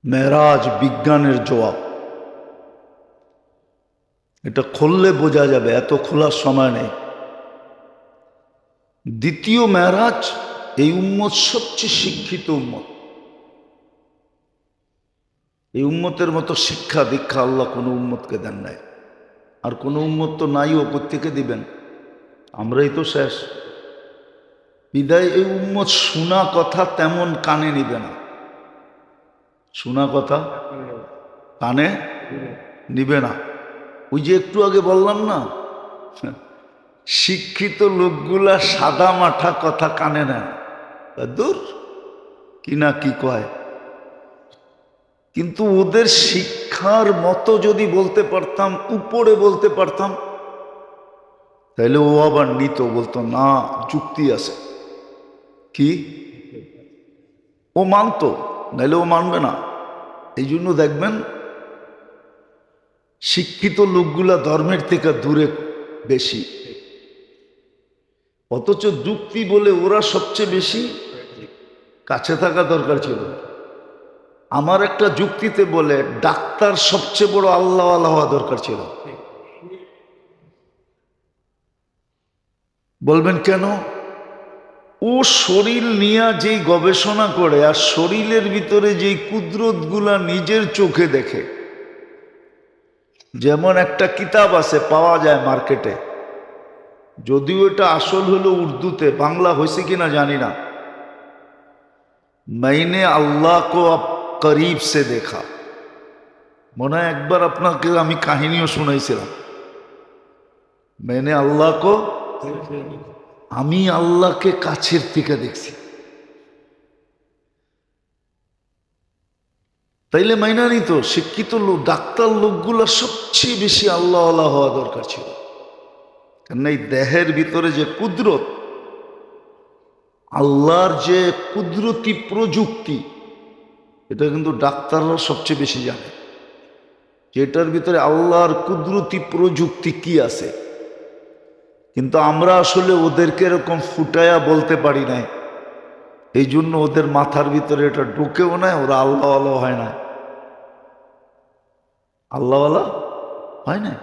মেরাজ বিজ্ঞানের জবাব, এটা খুললে বোঝা যাবে, এত খোলার সময় নেই। দ্বিতীয় মেরাজ, এই উম্মত সবচেয়ে শিক্ষিত উম্মত, এই উম্মতের মতো শিক্ষা দীক্ষা আল্লাহ কোনো উম্মতকে দেন নাই, আর কোনো উম্মত তো নাই, ও কোত্থেকে দিবেন? আমরাই তো শেষ। বিদায় এই উম্মত শোনা কথা তেমন কানে নিবে না, শোনা কথা কানে নিবে না। ওই যে একটু আগে বললাম না, শিক্ষিত লোকগুলা সাদা মাঠা কথা কানে নেন, দূর কি না কি কয়। কিন্তু ওদের শিক্ষার মতো যদি বলতে পারতাম, উপরে বলতে পারতাম, তাইলে ও আবার নিত, বলতো না যুক্তি আছে। কি ও মানতো, নাইলে ও মানবে না। এই জন্য দেখবেন শিক্ষিত লোকগুলা ধর্মের থেকে দূরে বেশি, অথচ যুক্তি বলে ওরা সবচেয়ে বেশি কাছে থাকা দরকার ছিল। আমার একটা যুক্তিতে বলে ডাক্তার সবচেয়ে বড় আল্লাহওয়ালা হওয়া দরকার ছিল। বলবেন কেন? ও শরীর নিয়ে যেই গবেষণা করে, আর শরীরের ভিতরে যেই কুদরতগুলা নিজের চোখে দেখে, যেমন একটা কিতাব আছে পাওয়া যায় মার্কেটে, যদিও এটা আসল হলো উর্দুতে, বাংলা হয়েছে কিনা জানি না। मैंने अल्लाह को अब करीब से देखा। মনে হয় একবার আপনাকে আমি কাহিনীও শুনাইছিলাম। मैंने अल्लाह को, আমি আল্লাহকে কাছের থেকে দেখছি। তাইলে মাইনা নিত শিক্ষিত লোক, ডাক্তার লোকগুলা সবচেয়ে বেশি আল্লাহ আল্লাহ হওয়া দরকার ছিল। কারণ এই দেহের ভিতরে যে কুদরত, আল্লাহর যে কুদরতি প্রযুক্তি, এটা কিন্তু ডাক্তাররা সবচেয়ে বেশি জানে, যেটার ভিতরে আল্লাহর কুদরতি প্রযুক্তি কি আছে। কিন্তু আমরা আসলে ওদেরকে এরকম ফুটায়া বলতে পারি নাই, এই জন্য ওদের মাথার ভিতরে এটা ঢুকেও নাই, ওরা আল্লাহ আল্লাহ হয় না, আল্লাহ আল্লাহ হয় না,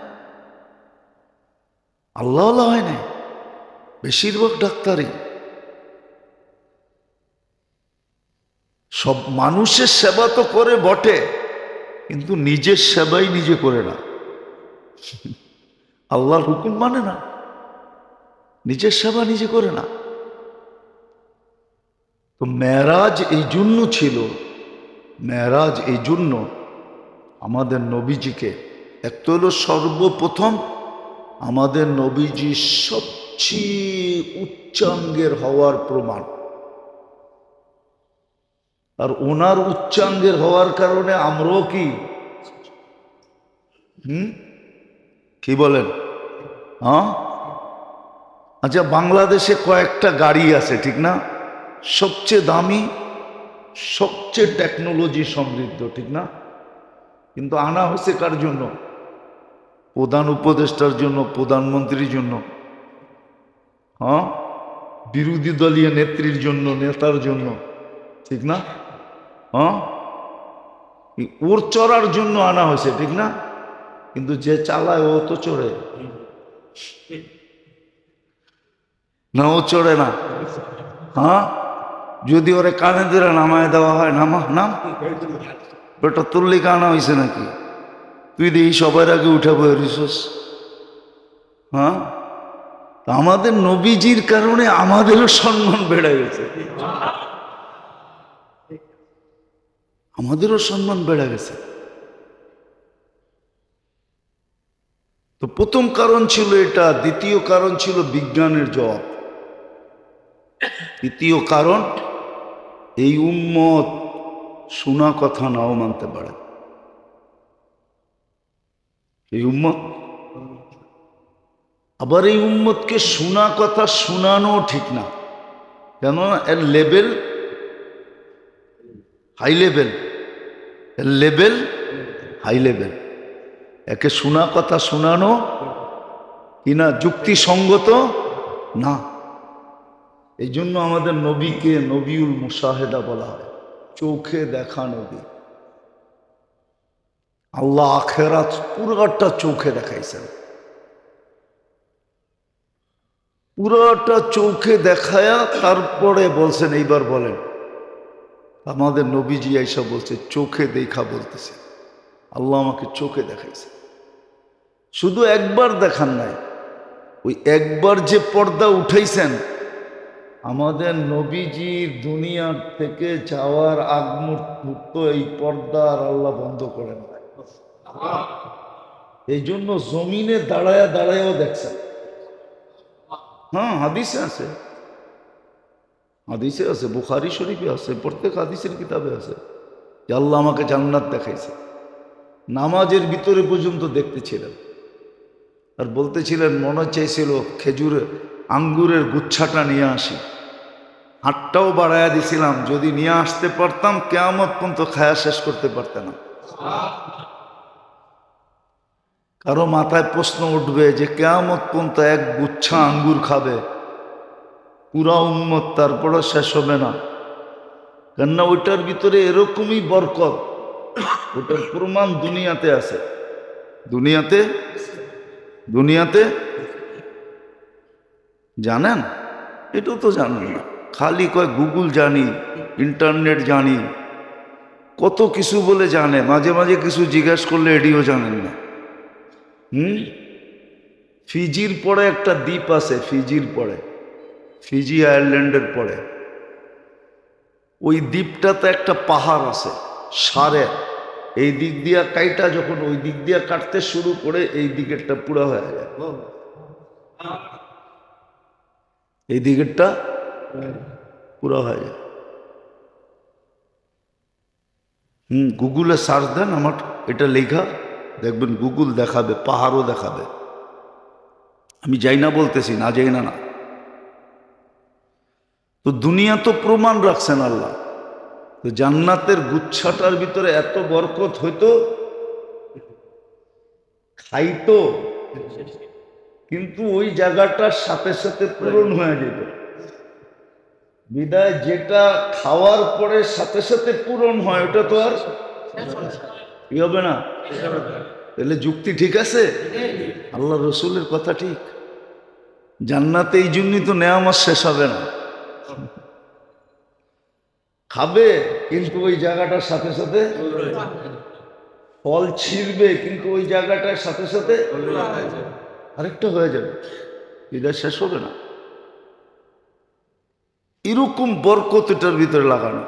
আল্লাহ আল্লাহ হয় না। বেশিরভাগ ডাক্তারই সব মানুষের সেবা তো করে বটে, কিন্তু নিজের সেবাই নিজে করে না, আল্লাহর হুকুম মানে না, নিজের সেবা নিজে করে না। তো মেরাজ এই জন্য ছিল, মেরাজ এই জন্য আমাদের নবীজিকে, এক তো হলো সর্বপ্রথম আমাদের নবীজি সবচেয়ে উচ্চাঙ্গের হওয়ার প্রমাণ, আর ওনার উচ্চাঙ্গের হওয়ার কারণে আমরাও কি বলেন? হ্যাঁ, আচ্ছা, বাংলাদেশে কয়েকটা গাড়ি আছে ঠিক না, সবচেয়ে দামি, সবচেয়ে টেকনোলজি সমৃদ্ধ ঠিক না, কিন্তু আনা হয়েছে কার জন্য? প্রধান উপদেষ্টার জন্য, প্রধানমন্ত্রীর জন্য, হ্যাঁ, বিরোধী দলীয় নেত্রীর জন্য, নেতার জন্য ঠিক না, হ্যাঁ, ওর চড়ার জন্য আনা হয়েছে ঠিক না, কিন্তু যে চালায় ও তো চড়ে না, ও চড়ে না। হ্যাঁ, যদি ওরে কানে ধরে নামায় দেওয়া হয়, নামা নাম, ওটা তুললি কানা হয়েছে নাকি? তুই দেখি সবার আগে উঠে বয়ে রিসোস। হ্যাঁ, আমাদের নবীজির কারণে আমাদেরও সম্মান বেড়ে গেছে, আমাদেরও সম্মান বেড়ে গেছে। তো প্রথম কারণ ছিল এটা, দ্বিতীয় কারণ ছিল বিজ্ঞানের জবাব, তৃতীয় কারণ এই উম্মত শোনা কথা নাও মানতে পারে, এই উম্মত, আবার এই উম্মতকে শোনা কথা শোনানো ঠিক না, কেন? এর লেভেল হাই লেভেল, এর লেভেল হাই লেভেল। একে শোনা কথা শোনানো কিনা যুক্তিসঙ্গত না। এই জন্য আমাদের নবীকে নবীউল মুশাহেদা বলা হয়, চোখে দেখা নবী। আল্লাহ আখেরাত পুরোটা চোখে দেখাইছেন, পুরোটা চোখে দেখায়া তারপরে বলছেন এইবার বলেন। আমাদের নবীজি আইসা বলছে চোখে দেখা বলতেছে, আল্লাহ আমাকে চোখে দেখাইছে। শুধু একবার দেখান নাই, ওই একবার যে পর্দা উঠাইছেন, আমাদের নবীজির দুনিয়ার থেকে যাওয়ার আগ মুহূর্ত এই পর্দা আর আল্লাহ বন্ধ করেন নাই। এই জন্য জমিনে দাঁড়ায়া দাঁড়ায়ও দেখছেন। হ্যাঁ, হাদিসে আছে, হাদিসে আছে, বুখারী শরীফে আছে, প্রত্যেক হাদিসের কিতাবে আছে যে আল্লাহ আমাকে জান্নাত দেখাইছে। নামাজের ভিতরে পর্যন্ত দেখতেছিলেন, আর বলতেছিলেন মনে চাইছিল খেজুরের আঙ্গুরের গুচ্ছাটা নিয়ে আসি, হাতটাও বাড়াইয়া দিছিলাম, যদি নিয়ে আসতে পারতাম কিয়ামত পর্যন্ত খায়া শেষ করতে পারতে না। কারো মাথায় প্রশ্ন উঠবে যে কিয়ামত পর্যন্ত এক গুচ্ছা আঙ্গুর খাবে পুরা উম্মত, তারপরও শেষ হবে না, কেননা ওইটার ভিতরে এরকমই বরকত, ওটার প্রমাণ দুনিয়াতে আছে, দুনিয়াতে দুনিয়াতে জানেন? এটাও তো জানেন না, খালি কয় গুগল জানি, ইন্টারনেট জানি, কত কিছু বলে জানে, মাঝে মাঝে কিছু জিজ্ঞেস করলে এটিও জানেন না। ফিজির পরে একটা দ্বীপ আছে, ফিজির পরে, ফিজি আয়ারল্যান্ডের পরে ওই দ্বীপটাতে একটা পাহাড় আছে সারের। এই দিক দিয়া কাইটা যখন ওই দিক দিয়া কাটতে শুরু করে এই দিকেরটা পুরো হয়ে যায়, এই দিকেরটা পুরো হয়ে যায়। গুগলে সার্চ দেন, আমার এটা লেখা দেখবেন, গুগল দেখাবে, পাহাড়ও দেখাবে। আমি যাই না বলতেছি, না যাই না না। তো দুনিয়া তো প্রমাণ রাখছেন আল্লাহ। তো জান্নাতের গুচ্ছাটার ভিতরে এত বরকত হইতো, খাইতো, কিন্তু ওই জায়গাটার সাথে সাথে পূরণ হয়ে যেত। বিদায় যেটা খাওয়ার পরে সাথে সাথে পূরণ হয় ওটা তো আর কি হবে না। তাহলে যুক্তি ঠিক আছে, আল্লাহ রসুলের কথা ঠিক। জান্নাতে এই জন্যই তো নেয়ামত শেষ হবে না। খাবে কিন্তু ওই জায়গাটার সাথে সাথে, ফল ছিঁড়বে কিন্তু ওই জায়গাটার সাথে সাথে আরেকটা হয়ে যাবে, এটা শেষ হবে না। এরকম বরকত এটার ভিতরে লাগানো।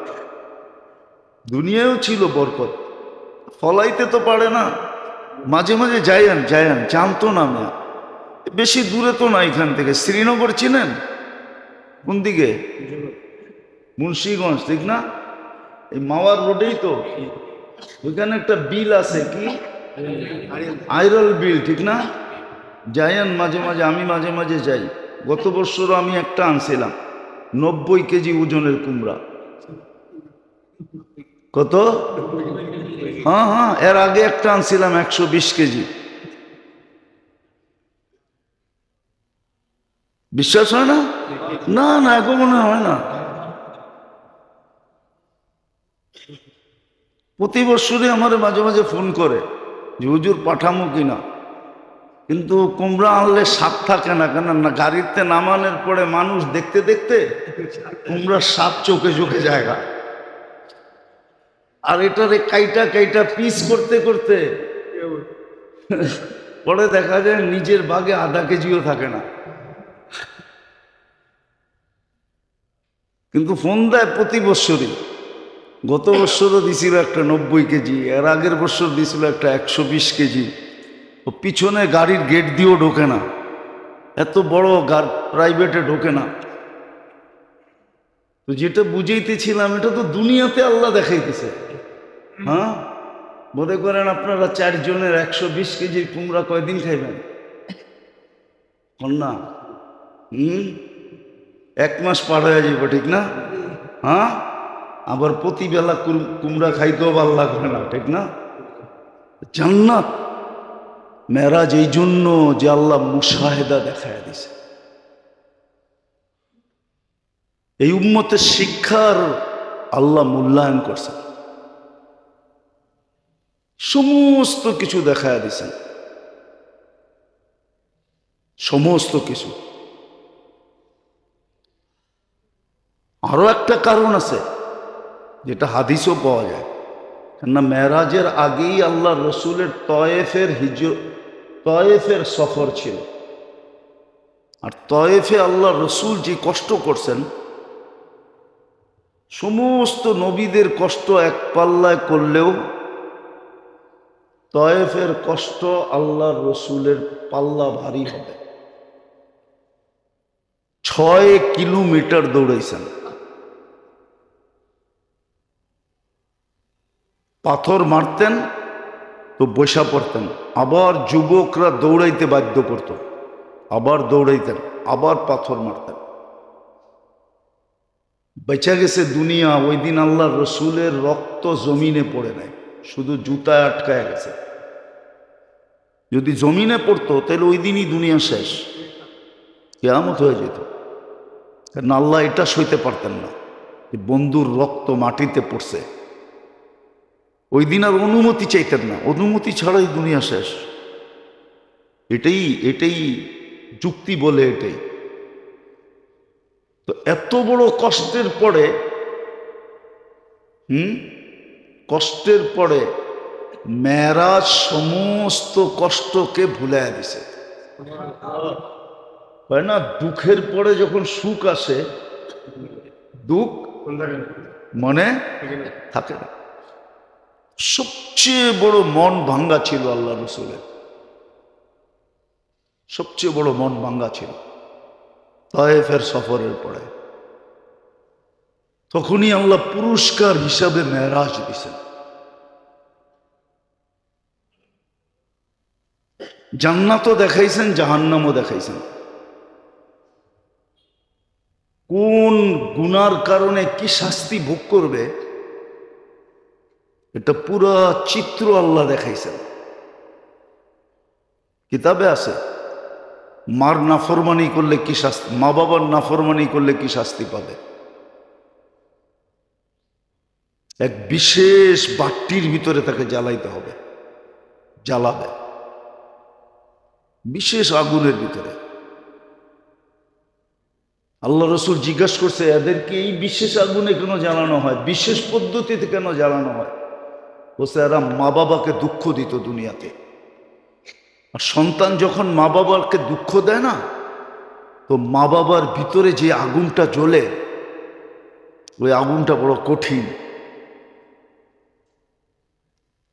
দুনিয়াও ছিল বরকত, ফলাইতে তো পারে না। মাঝে মাঝে যাইয়ান জানতো না। আমি বেশি দূরে তো না এখান থেকে। শ্রীনগর চিনেন? কোন দিকে? মুন্সিগঞ্জ, ঠিক না? এই মাওয়ার রোডেই তো। ওইখানে একটা বিল আছে, কি আইরল বিল, ঠিক না? যাইয়ান মাঝে মাঝে, আমি মাঝে মাঝে যাই। গত বছরও আমি একটা আনছিলাম 90 কেজি ওজনের কুমড়া। কত? হ্যাঁ হ্যাঁ, এর আগে একটা আনছিলাম 120 কেজি। বিশ্বাস হয় না? না না, এখন মনে হয় না। প্রতি বছরই আমার মাঝে মাঝে ফোন করে যে হুজুর পাঠামো কিনা, কিন্তু কুমড়া আনলে স্বাদ থাকে না। কেন না, গাড়িতে নামানোর পরে মানুষ দেখতে দেখতে কুমড়ার স্বাদ চোখে চোখে জায়গা। আর এটারে কাইটা কাইটা পিস করতে করতে পরে দেখা যায় নিজের ভাগে আধা কেজিও থাকে না। কিন্তু ফোন দেয় প্রতি বছরই। গত বছরও দিছিল একটা 90 কেজি, এর আগের বছর দিছিল একটা 120 কেজি। ও পিছনে গাড়ির গেট দিয়েও ঢোকে না, এত বড় প্রাইভেটে ঢোকে না। তো যেটা বুঝাইতেছিলাম, এটা তো দুনিয়াতে আল্লাহ দেখাইতেছে। হ্যাঁ, মনে করেন আপনারা 4 জনের 120 কেজির কুমড়া কয়দিন খাইবেন? না, 1 মাস পার হয়ে যাবে, ঠিক না? হ্যাঁ, আবার প্রতিবেলা কুমড়া খাইতেও ভালো লাগবে না, ঠিক না? জান্নাত মেরাজ এই জন্য যে আল্লাহ মুশাহেদা দেখায় দিছে। এই উম্মতের শিক্ষার আল্লাহ মূল্যায়ন করছেন, সমস্ত কিছু দেখায় দিছেন, সমস্ত কিছু। আরো একটা কারণ আছে যেটা হাদিসও পাওয়া যায়। কেননা মেরাজের আগেই আল্লাহ রসুলের তয়েফের সফর ছিল। আর তয়েফে আল্লাহ রসুল যে কষ্ট করছেন, সমস্ত নবীদের কষ্ট এক পাল্লায় করলেও তয়েফের কষ্ট আল্লাহ রসুলের পাল্লা ভারী হবে। 6 কিলোমিটার দৌড়াইছেন, পাথর মারতেন তো বসা পড়তেন, আবার যুবকরা দৌড়াইতে বাধ্য করত, আবার দৌড়াইতেন, আবার পাথর মারতেন। বেঁচে গেছে দুনিয়া। ওই দিন আল্লাহ রসুলের রক্ত জমিনে পড়ে নাই, শুধু জুতায় আটকায় গেছে। যদি জমিনে পড়তো তাহলে ওই দিনই দুনিয়া শেষ, কিয়ামত হয়ে যেত। কারণ আল্লাহ এটা সইতে পারতেন না যে বন্ধুর রক্ত মাটিতে পড়ছে। ওই দিন আর অনুমতি চাইতেন না, অনুমতি ছাড়াই দুনিয়া শেষ। এটাই যুক্তি বলে, এটাই তো। এত বড় কষ্টের পরে, কষ্টের পরে মেরাজ সমস্ত কষ্টকে ভুলাইয়া দিছে। হয় না, দুঃখের পরে যখন সুখ আসে, দুঃখ মনে থাকে না। সবচেয়ে বড় মন ভাঙ্গা ছিল আল্লাহ রসুলের, সবচেয়ে বড় মন ভাঙ্গা ছিল তায়েফের সফরের পরে। তখনই আল্লাহ পুরস্কার হিসাবে মেরাজ দিয়েছেন। জান্নাতও দেখাইছেন, জাহান্নামও দেখাইছেন। কোন গুনার কারণে কি শাস্তি ভোগ করবে এটা পুরা চিত্র আল্লাহ দেখাইছেন, কিতাবে আছে। মার নাফরমানি করলে কি শাস্তি, মা বাবার নাফরমানি করলে কি শাস্তি পাবে। এক বিশেষ বাটির ভিতরে তাকে জ্বালাইতে হবে, জ্বালাবে বিশেষ আগুনের ভিতরে। আল্লাহ রসুল জিজ্ঞাসা করছে, এদেরকে এই বিশেষ আগুনে কেন জ্বালানো হয়, বিশেষ পদ্ধতিতে কেন জ্বালানো হয়? বলছে, এরা মা বাবাকে দুঃখ দিত দুনিয়াতে, আর সন্তান যখন মা বাবাকে দুঃখ দেয় না, তো মা বাবার ভিতরে যে আগুনটা জ্বলে, ওই আগুনটা বড় কঠিন।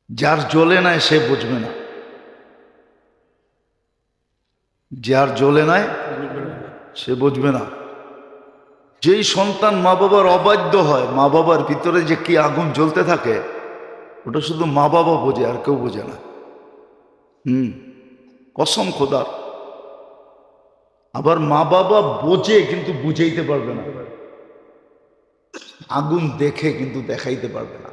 যার জ্বলে নাই সে বুঝবে না, যার জ্বলে নাই সে বুঝবে না। যেই সন্তান মা বাবার অবাধ্য হয়, মা বাবার ভিতরে যে কি আগুন জ্বলতে থাকে, ওটা শুধু মা বাবা বোঝে, আর কেউ বোঝে না। কসম খোদার। আবার মা বাবা বোঝে কিন্তু বুঝাইতে পারবে না, আগুন দেখে কিন্তু দেখাইতে পারবে না।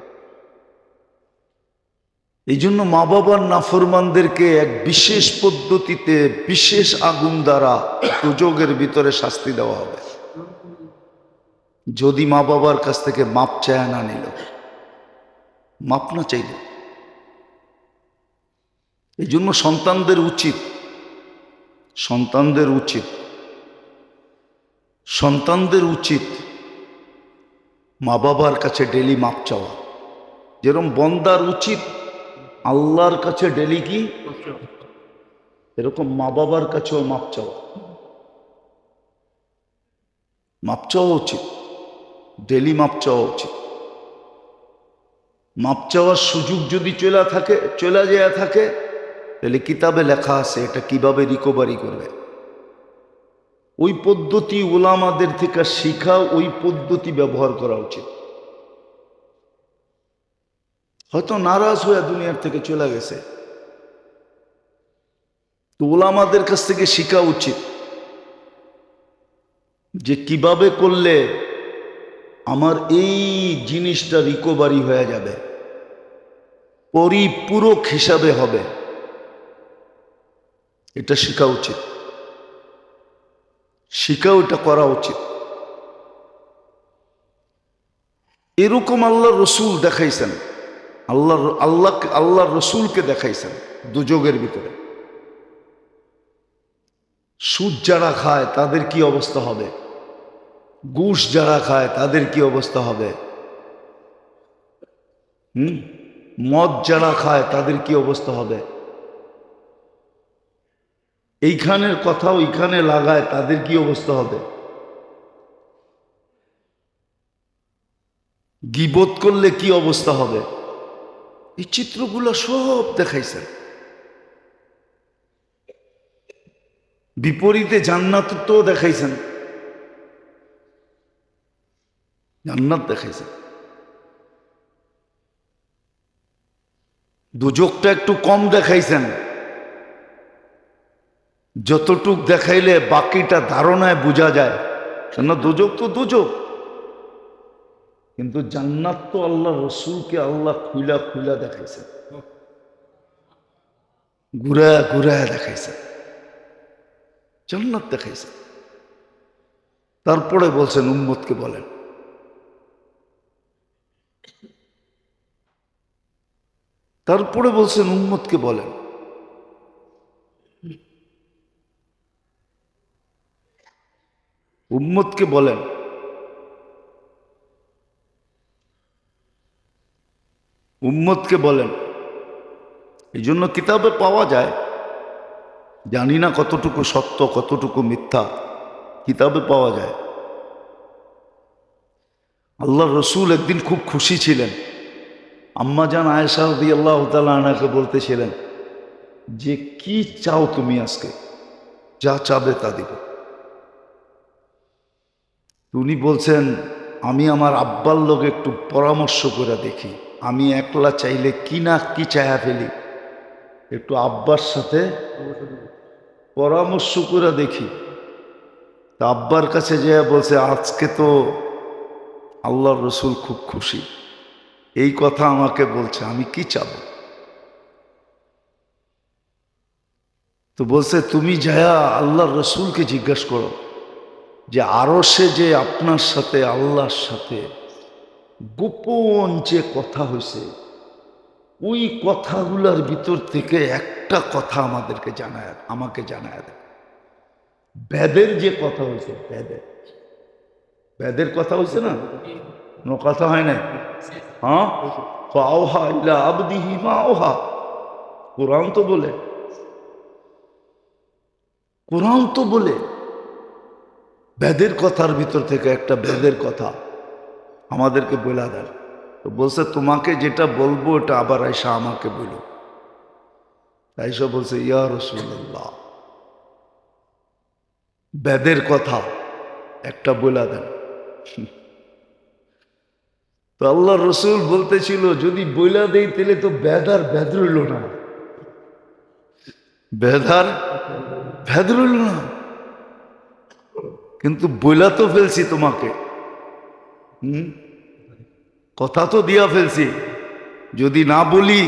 এই জন্য মা বাবার নাফরমানদেরকে এক বিশেষ পদ্ধতিতে বিশেষ আগুন দ্বারা দুজকের ভিতরে শাস্তি দেওয়া হবে, যদি মা বাবার কাছ থেকে মাপ চায় না নিল, মাপ না চাইল। এই জন্য সন্তানদের উচিত, সন্তানদের উচিত সন্তানদের উচিত মা বাবার কাছে ডেলি মাপ চাওয়া। যেরকম বন্দার উচিত আল্লাহর কাছে ডেলি কি, এরকম মা বাবার কাছেও মাপ চাওয়া। মাপ চাওয়া উচিত, ডেলি মাপ চাওয়া উচিত। মাপ চাওয়ার সুযোগ যদি চলে যায় থাকে, তাহলে কিতাবে লেখা আছে এটা কিভাবে রিকভারি করবে। ওই পদ্ধতি ওলামাদের থেকে শিখা, ওই পদ্ধতি ব্যবহার করা উচিত। হয়তো নারাজ হয়ে দুনিয়ার থেকে চলে গেছে, তো ওলামাদের কাছ থেকে শিখা উচিত যে কিভাবে করলে আমার এই জিনিসটা রিকভারি হয়ে যাবে, পরিপূরক হিসাবে হবে, এটা শেখা উচিত, শিখাও এটা করা উচিত। এরকম আল্লাহ রসুল দেখাইছেন, আল্লাহ রসুলকে দেখাইছেন দুজকের ভিতরে। সুদ যারা খায় তাদের কি অবস্থা হবে, ঘুষ যারা খায় তাদের কি অবস্থা হবে, মদ যারা খায় তাদের কি অবস্থা হবে, এইখানের কথা ওইখানে লাগায় তাদের কি অবস্থা হবে, গীবত করলে কি অবস্থা হবে। এই চিত্রগুলো সব দেখাইছেন। বিপরীতে জান্নাত তো দেখাইছেন, জান্নাত দেখাইছেন। দুজকটা একটু কম দেখাইছেন, যতটুক দেখাইলে বাকিটা ধারণায় বোঝা যায়। কেন দুজক তো দুজক, কিন্তু জান্নাত তো আল্লাহ রসুলকে আল্লাহ খুইলা খুইলা দেখাইছেন, ঘুরা ঘুরা দেখাইছেন, জান্নাত দেখাইছেন। তারপরে বলছেন উম্মতকে বলেন, তারপরে বলছেন উম্মতকে বলেন। উম্মতকে বলেন, উম্মতকে বলেন। এই জন্য কিতাবে পাওয়া যায় জানি না কতটুকু সত্য কতটুকু মিথ্যা, কিতাবে পাওয়া যায়। আল্লাহ রসুল একদিন খুব খুশি ছিলেন। আম্মা জান আয়েশা রাদিয়াল্লাহু তাআলা আনহাকে বলতেছিলেন যে কি চাও তুমি আজকে, যা চাবে তা দিব। উনি বলছেন আমি আমার আব্বার লোকে একটু পরামর্শ করে দেখি, আমি একলা চাইলে কি না কি চায়া ফেলি, একটু আব্বার সাথে পরামর্শ করে দেখি। তা আব্বার কাছে যে বলছে আজকে তো আল্লাহর রসুল খুব খুশি, এই কথা আমাকে বলছে, আমি কি চাবো? তো বলছে তুমি যায়া আল্লাহর রসুলকে জিজ্ঞাসা করো যে আরশে যে আপনার সাথে আল্লাহর সাথে গোপন যে কথা হয়েছে, ওই কথাগুলোর ভিতর থেকে একটা কথা আমাকে জানায় দেয়। বেদের যে কথা হয়েছে, বেদের কথা হয়েছে না, কোনো কথা হয় না। হ্যাঁ, ফাওহা ইলা আবদিহি মা আওহা, কোরআন তো বলে, কোরআন তো বলে বেদের কথার ভিতর থেকে একটা বেদের কথা আমাদেরকে বলে দেন। তো বলছে তোমাকে যেটা বলবো এটা আবার আয়সা আমাকে বলো। আয়সা বলছে ইয়া রাসূলুল্লাহ, বেদের কথা একটা বলে দেন। তো আল্লাহ রসুল বলতেছিল যদি বইলা দেই তাহলে তো বেদ আর বেদ রইল না, বেদ আর ভেদ রইল না। কিন্তু বইলা তো ফেলছি তোমাকে, কথা তো দিয়া ফেলছি, যদি না বলি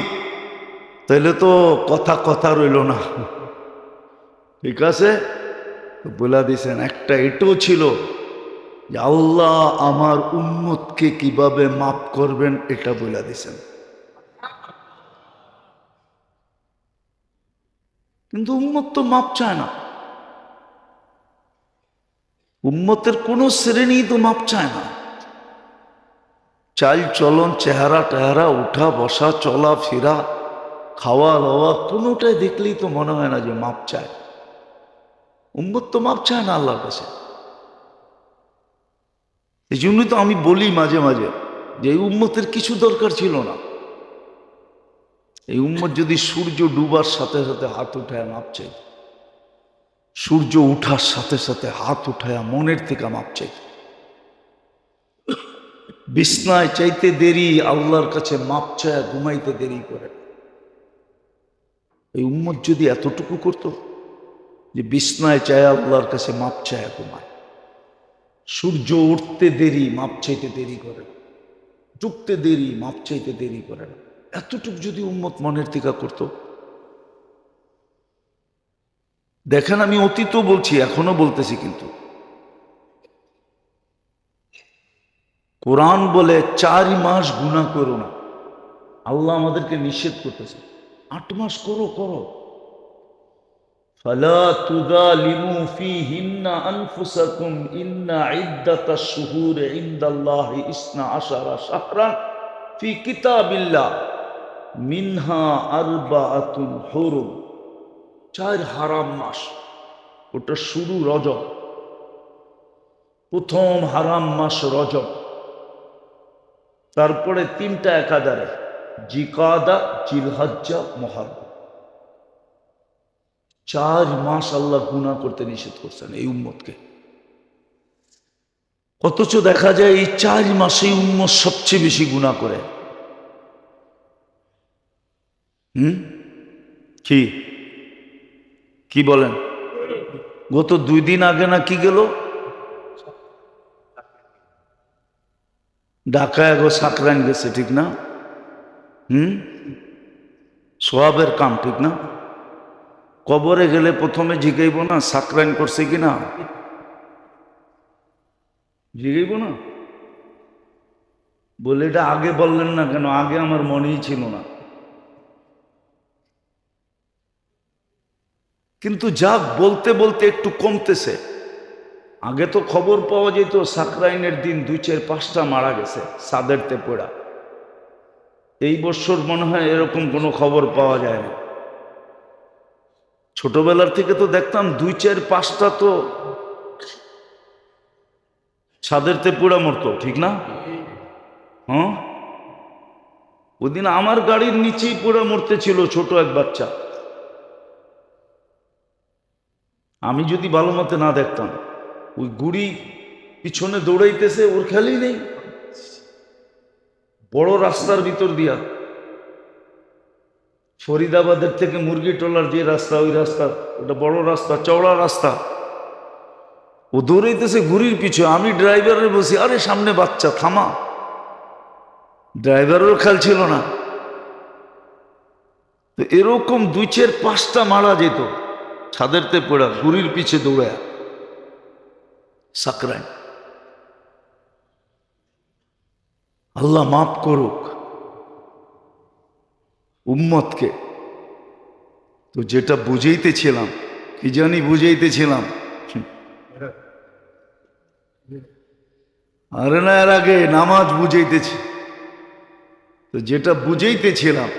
তাহলে তো কথা কথা রইল না। ঠিক আছে, তো বলে দিছেন একটা এটাও ছিল যে আল্লাহ আমার উম্মতকে কিভাবে মাফ করবেন এটা বলে দিছেন। কিন্তু উম্মত তো মাপ চায় না, উম্মতের কোন শ্রেণী তো মাপ চায় না। চাল চলন, চেহারা টেহারা, উঠা বসা, চলা ফেরা, খাওয়া দাওয়া, কোনোটাই দেখলেই তো মনে হয় না যে মাপ চায়। উম্মত তো মাপ চায় না আল্লাহর কাছে। এই জন্যই তো আমি বলি মাঝে মাঝে যে এই উম্মতের কিছু দরকার ছিল না। এই উম্মত যদি সূর্য ডুবার সাথে সাথে হাত উঠায় মাপ চাই, সূর্য উঠার সাথে সাথে হাত উঠায় মনের থেকে মাপ চাই, বিছনায় চাইতে দেরি আল্লাহর কাছে মাপ চায় ঘুমাইতে দেরি করে। এই উম্মত যদি এতটুকু করতো যে বিছনায় চায় আল্লাহর কাছে মাপ চায় ঘুমায়, সূর্য উঠতে দেরি মাপ চাইতে দেরি করে, ডুবতে দেরি মাপ চাইতে দেরি করে না, এতটুকু যদি উম্মত মনের থেকে করত। দেখেন আমি অতীতও বলছি এখনো বলতেছি, কিন্তু কোরআন বলে 4 মাস গুনাহ করো না, আল্লাহ আমাদেরকে নিষেধ করতেছে। 8 মাস করো করো, ফালা তুযালিমু ফীহিন্না আনফুসাকুম ইন্না ইদ্দাতাশ শুহুরি ইনদাল্লাহি 12 শাহরান ফি কিতাবিল্লাহ মিনহা আরবাআতুন হুরুম। 4 হারাম মাস, ওটা শুরু রজব, প্রথম হারাম মাস রজব, তারপরে 3টা একাদারে জিকাদা, জিলহজ্জা, মুহররম। 4 মাস আল্লাহ গুনাহ করতে নিষেধ করছেন এই উম্মতকে। অথচ দেখা যায় এই 4 মাসেই উম্মত সবচেয়ে বেশি গুনাহ করে। কি কি বলেন? গত 2 দিন আগে না কি গেল ঢাকায় গো সাকরাইন গেছে, ঠিক না? সোয়াবের কাম, ঠিক না? কবরে গেলে প্রথমে জিগাইব না সাকরাইন করছে কিনা? জিগাইব না? বলে এটা আগে বললেন না কেন? আগে আমার মনেই ছিল না। কিন্তু যাক, বলতে বলতে একটু কমতেছে। আগে তো খবর পাওয়া যেত সাকরাইনের দিন 2-4-5টা মারা গেছে সাদেরতে পড়া। এই বছর মনে হয় এরকম কোনো খবর পাওয়া যায় না। ছোটবেলার থেকে তো দেখতাম 2, 4, 5টা তো ছাদেরতে পোড়া মরতো, ঠিক না? হ্যাঁ, ওদিন আমার গাড়ির নিচেই পোড়া মরতে ছিল ছোট এক বাচ্চা। আমি যদি ভালো মতে না দেখতাম, ওই গুড়ি পিছনে দৌড়াইতেছে, ওর খেয়ালই নেই। বড় রাস্তার ভিতর দিয়া, ফরিদাবাদের থেকে মুরগিটোলার যে রাস্তা, ওই রাস্তা, ওটা বড় রাস্তা, চওড়া রাস্তা। ও দৌড়াইতেছে গুড়ির পিছু, আমি ড্রাইভারে বসি, আরে সামনে বাচ্চা, থামা। ড্রাইভারেরও খেয়াল ছিল না। তো এরকম 2, 4, 5টা মারা যেত ছাদেরতে পড়া, গুড়ির পিছে দৌড়ায় সাকরায়। আল্লাহ মাফ করুক উম্মতকে। তো যেটা বুঝাইতেছিলাম, কি জানি বুঝাইতেছিলাম, আরে না, এর আগে নামাজ বুঝাইতেছি। তো যেটা বুঝাইতেছিলাম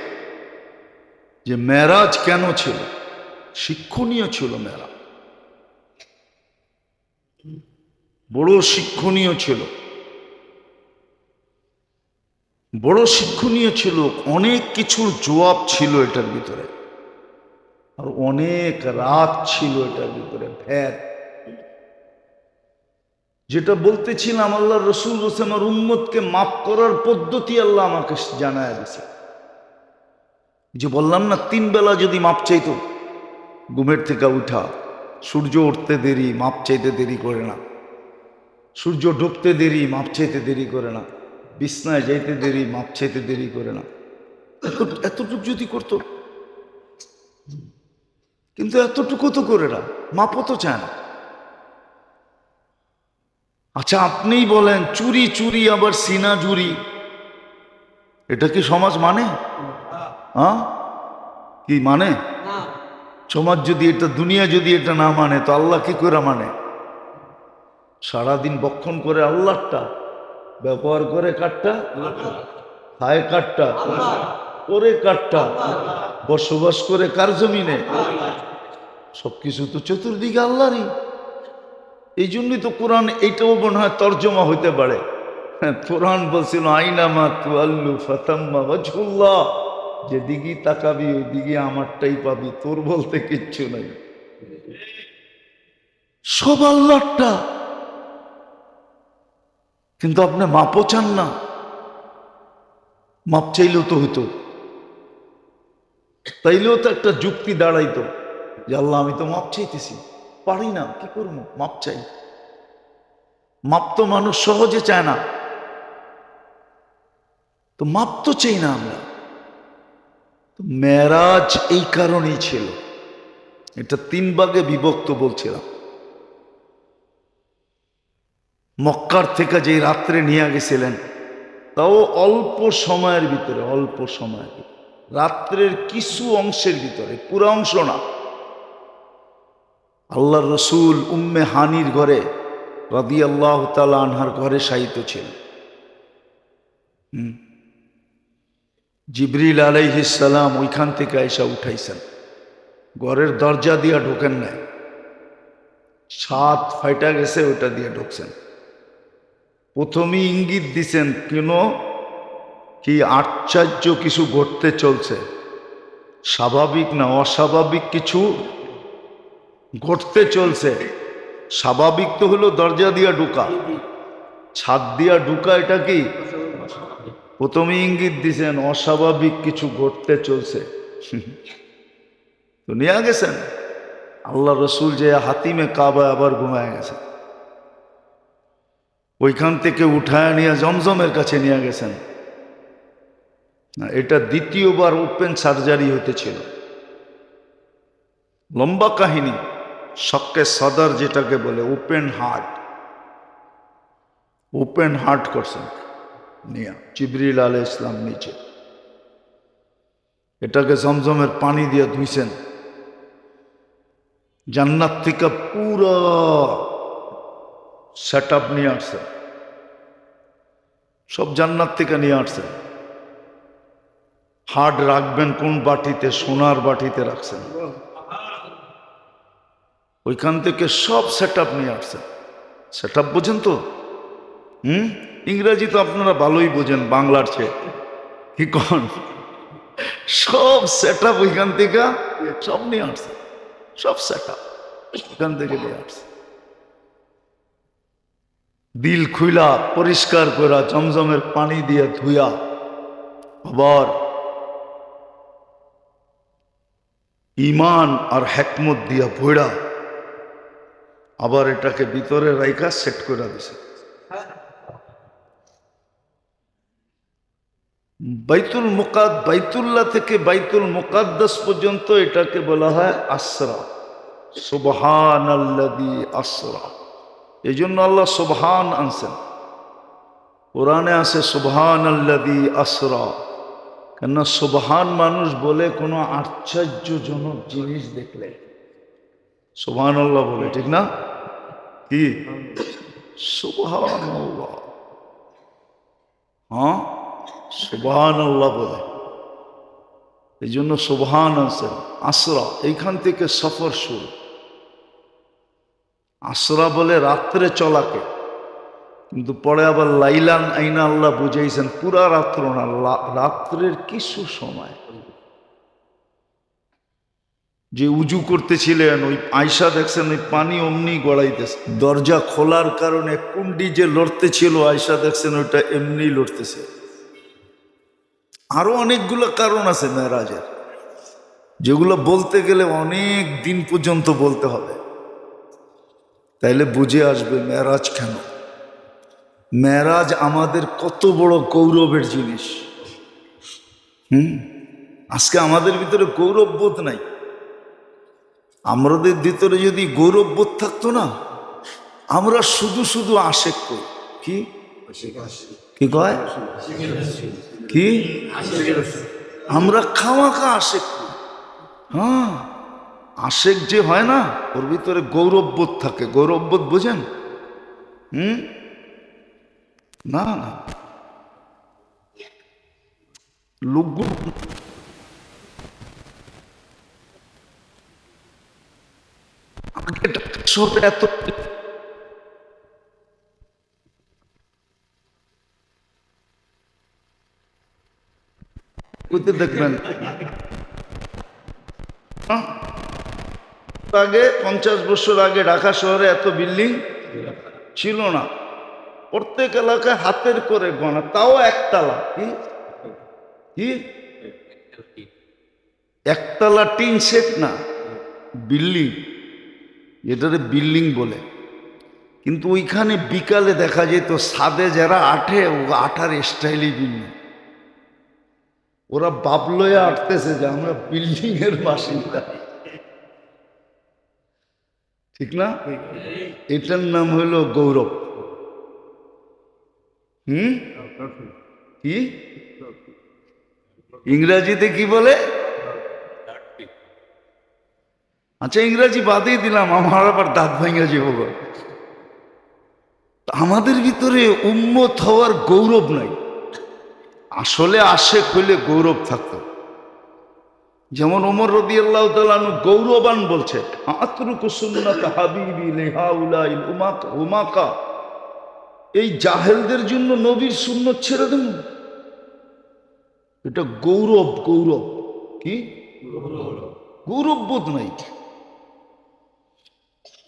যে মেরাজ কেন ছিল, শিক্ষণীয় ছিল মেরাজ, বড় শিক্ষণীয় ছিল, বড় শিক্ষণীয় ছিল। অনেক কিছুর জবাব ছিল এটার ভিতরে, আর অনেক রাত ছিল এটার ভিতরে ভেদ। যেটা বলতেছিলাম, আল্লাহ রসুল আমার উম্মতকে মাফ করার পদ্ধতি আল্লাহ আমাকে জানায় দিছে। যে বললাম না, 3 বেলা যদি মাপ চাইতো, ঘুমের থেকে উঠা, সূর্য উঠতে দেরি, মাপ চাইতে দেরি করে না, সূর্য ডুবতে দেরি, মাপ চাইতে দেরি করে না, বিছনায় যাইতে দেরি, মাপ চাইতে দেরি করে না। এতটুকু যদি করতো, কিন্তু এতটুকু তো করে না, মাপও তো চায় না। আচ্ছা, আপনিই বলেন, চুরি চুরি আবার সিনা জুরি, এটা কি সমাজ মানে? হ্যাঁ, কি মানে? সমাজ যদি এটা, দুনিয়া যদি এটা না মানে, তো আল্লাহ কি করে মানে? সারাদিন বক্ষণ করে আল্লাহটা, ব্যবহার করে কাঠটা, খায় কাঠটা, করে কাঠটা, বসবাস করে কার জমিনে? সবকিছু তো চতুর্দিকে আল্লাহরই। এই জন্যই তো কোরআন এইটাও মনে হয় তর্জমা হইতে পারে। কোরআন বলছিল, আইনামা তুআল্লু ফাতাম্মা ওয়াজহুল্লাহ, যেদিকে তাকাবি ওই দিকে আমারটাই পাবি, তোর বলতে কিচ্ছু নাই, সব আল্লাহটা। কিন্তু আপনি মাপও চান না। মাপ চাইলেও তো হইতো, তাইলেও তো একটা যুক্তি দাঁড়াইতো যে আল্লাহ, আমি তো মাপ চাইতেছি, পারি না, কি করবো, মাপ চাই। মাপ তো মানুষ সহজে চায় না, তো মাপ তো চাই না আমরা। মেরাজ এই কারণেই ছিল। এটা 3 ভাগে বিভক্ত বলছিলাম। মক্কার থেকে যে রাত্রে নিয়ে গেছিলেন, তাও অল্প সময়ের ভিতরে, অল্প সময়ের ভিতরে, রাত্রের কিছু অংশের ভিতরে, পুরো অংশ না। আল্লাহর রসুল উম্মে হানির ঘরে রাদিয়াল্লাহু তাআলা আনহার ঘরে শায়িত ছিলেন। জিবরিল আলাইহিস সালাম ওইখান থেকে আয়সা উঠাইছেন, ঘরের দরজা দিয়া ঢোকেন নাই, ছাদ ফাইটা গেছে, ওটা দিয়ে ঢুকছেন। প্রথমেই ইঙ্গিত দিছেন কেন, কি আশ্চর্য কিছু ঘটতে চলছে, স্বাভাবিক না অস্বাভাবিক কিছু ঘটতে চলছে। স্বাভাবিক তো হলো দরজা দিয়া ঢুকা, ছাদ দিয়া ঢুকা এটা কি? প্রথমে ইঙ্গিত দিছেন অস্বাভাবিক কিছু ঘটতে চলছে। তো নিয়ে গেছেন আল্লাহ রসুল, যে হাতিমে কাবা আবার ঘুমায় গেছে, ওইখান থেকে উঠায় নিয়ে জমজমের কাছে নিয়ে গেছেন। এটা দ্বিতীয়বার ওপেন সার্জারি হতেছিল, লম্বা কাহিনী, শক্কে সদর যেটাকে বলে, ওপেন হার্ট, ওপেন হার্ট করছেন নিয়া জিবরিল আলাইহিস সালাম নিচে। এটাকে জমজমের পানি দিয়ে ধুইছেন, জান্নাত থেকে পুরো সেট আপ নিয়ে আসছেন, সব জান্নাত থেকে নিয়ে আসছেন। হার্ট রাখবেন কোন বাটিতে? সোনার বাটিতে রাখছেন। ওইখান থেকে সব সেট আপ নিয়ে আসছেন। সেট আপ বোঝেন তো? ইংরাজি তো আপনারা ভালোই বোঝেন বাংলার চেয়ে, কি কন? সব সেট আপ ওইখান থেকে সব নিয়ে আসছে, সব সেট আপ ওইখান থেকে নিয়ে আসছে। দিল খুইলা পরিষ্কার করা জমজমের পানি দিয়ে ধুইয়া, আবার ইমান আর হেকমত দিয়া ভৈরা, আবার এটাকে ভিতরে রাইখা সেট করে দিছে। বাইতুল্লাহ থেকে বাইতুল মুকাদ্দাস পর্যন্ত এটাকে বলা হয় আসরা। সুবহানাল্লাযী আসরা, এই জন্য আল্লাহ সুবহান আনছেন। কোরআনে আছে সুবহানাল্লাযী আসরা, কেননা সুবহান মানুষ বলে কোনো আশ্চর্যজনক জিনিস দেখলে সুবহানাল্লাহ বলে, ঠিক না? কি সুবহানাল্লাহ, হ্যাঁ সুবহানাল্লাহ বলে, এই জন্য সুবহান আনছেন। আসরা, এইখান থেকে সফর শুরু। আসরা বলে রাত্রে চলাকে, কিন্তু পরে আবার লাইলান আইনা আল্লাহ বুঝাইছেন পুরা রাত্র না, রাত্রের কিছু সময়। যে উজু করতেছিলেন, ওই আয়সা দেখছেন ওই পানি অমনি গড়াইতেছে, দরজা খোলার কারণে কুন্ডি যে লড়তেছিল আয়সা দেখছেন ওইটা এমনি লড়তেছে। আরো অনেকগুলো কারণ আছে মেরাজের, যেগুলো বলতে গেলে অনেক দিন পর্যন্ত বলতে হবে, তাইলে বুঝে আসবে মেরাজ কেন। মেরাজ আমাদের কত বড় গৌরবের জিনিস। আজকে আমাদের ভিতরে গৌরববোধ নাই। আমাদের ভিতরে যদি গৌরববোধ থাকতো না, আমরা শুধু শুধু আশেক করি। কি কি কয়? কি আমরা খামাখা আশেক করি। হ্যাঁ, আশেক যে হয় না, ওর ভিতরে গৌরববোধ থাকে। গৌরববোধ বুঝেন? না না, লোকগুলো এত দেখবেন আগে 50 বছর আগে ঢাকা শহরে এত বিল্ডিং ছিল না। প্রত্যেক এলাকায় হাতের করে গোনা, তাও একতলা। কি একতলা টিন সেট না, বিল্ডিং, এটারে বিল্ডিং বলে। কিন্তু ওইখানে বিকালে দেখা যেত ছাদে যারা আঠে, ও আঠার স্টাইলই ভিন্ন। ওরা বাবলয়ে আটতেছে যে আমরা বিল্ডিং এর বাসিন্দা, ঠিক না? এটার নাম হলো গৌরব। কি ইংরাজিতে কি বলে? আচ্ছা, ইংরাজি বাদেই দিলাম, আমার আবার দাঁত ভাঙা যাবো। আমাদের ভিতরে উম্মত হওয়ার গৌরব নাই। আসলে আশেক হইলে গৌরব থাকতো। যেমন ওমর রাদিয়াল্লাহু তাআলা আনহু গৌরবান বলছে, আতরুকু সুন্নাত হাবিবি লিহাউলাইল উমাকা, এই জাহেলদের জন্য নবীর সুন্নত ছেড়ে দেব, এটা গৌরব। গৌরব কি? গৌরববোধ নাই।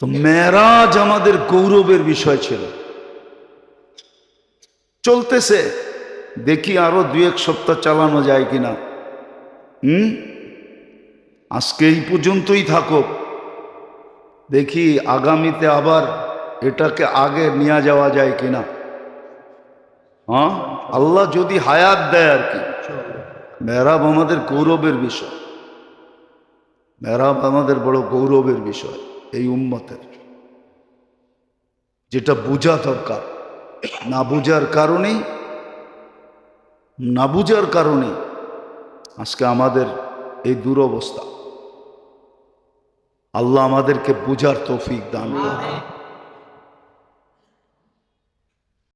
তো মেরাজ আমাদের গৌরবের বিষয় ছিল। চলতেছে, দেখি আরো 2-1 সপ্তাহ চালানো যায় কিনা। আজকে এই পর্যন্তই থাকুক, দেখি আগামীতে আবার এটাকে আগে নিয়ে যাওয়া যায় কিনা। হ্যাঁ, আল্লাহ যদি হায়াত দেয় আর কি। মেহরাব আমাদের গৌরবের বিষয়, মেহরাব আমাদের বড় গৌরবের বিষয় এই উম্মতের, যেটা বোঝা দরকার। না বুঝার কারণে আজকে আমাদের এই দুরবস্থা। আল্লাহ আমাদেরকে বুঝার তৌফিক দান করে।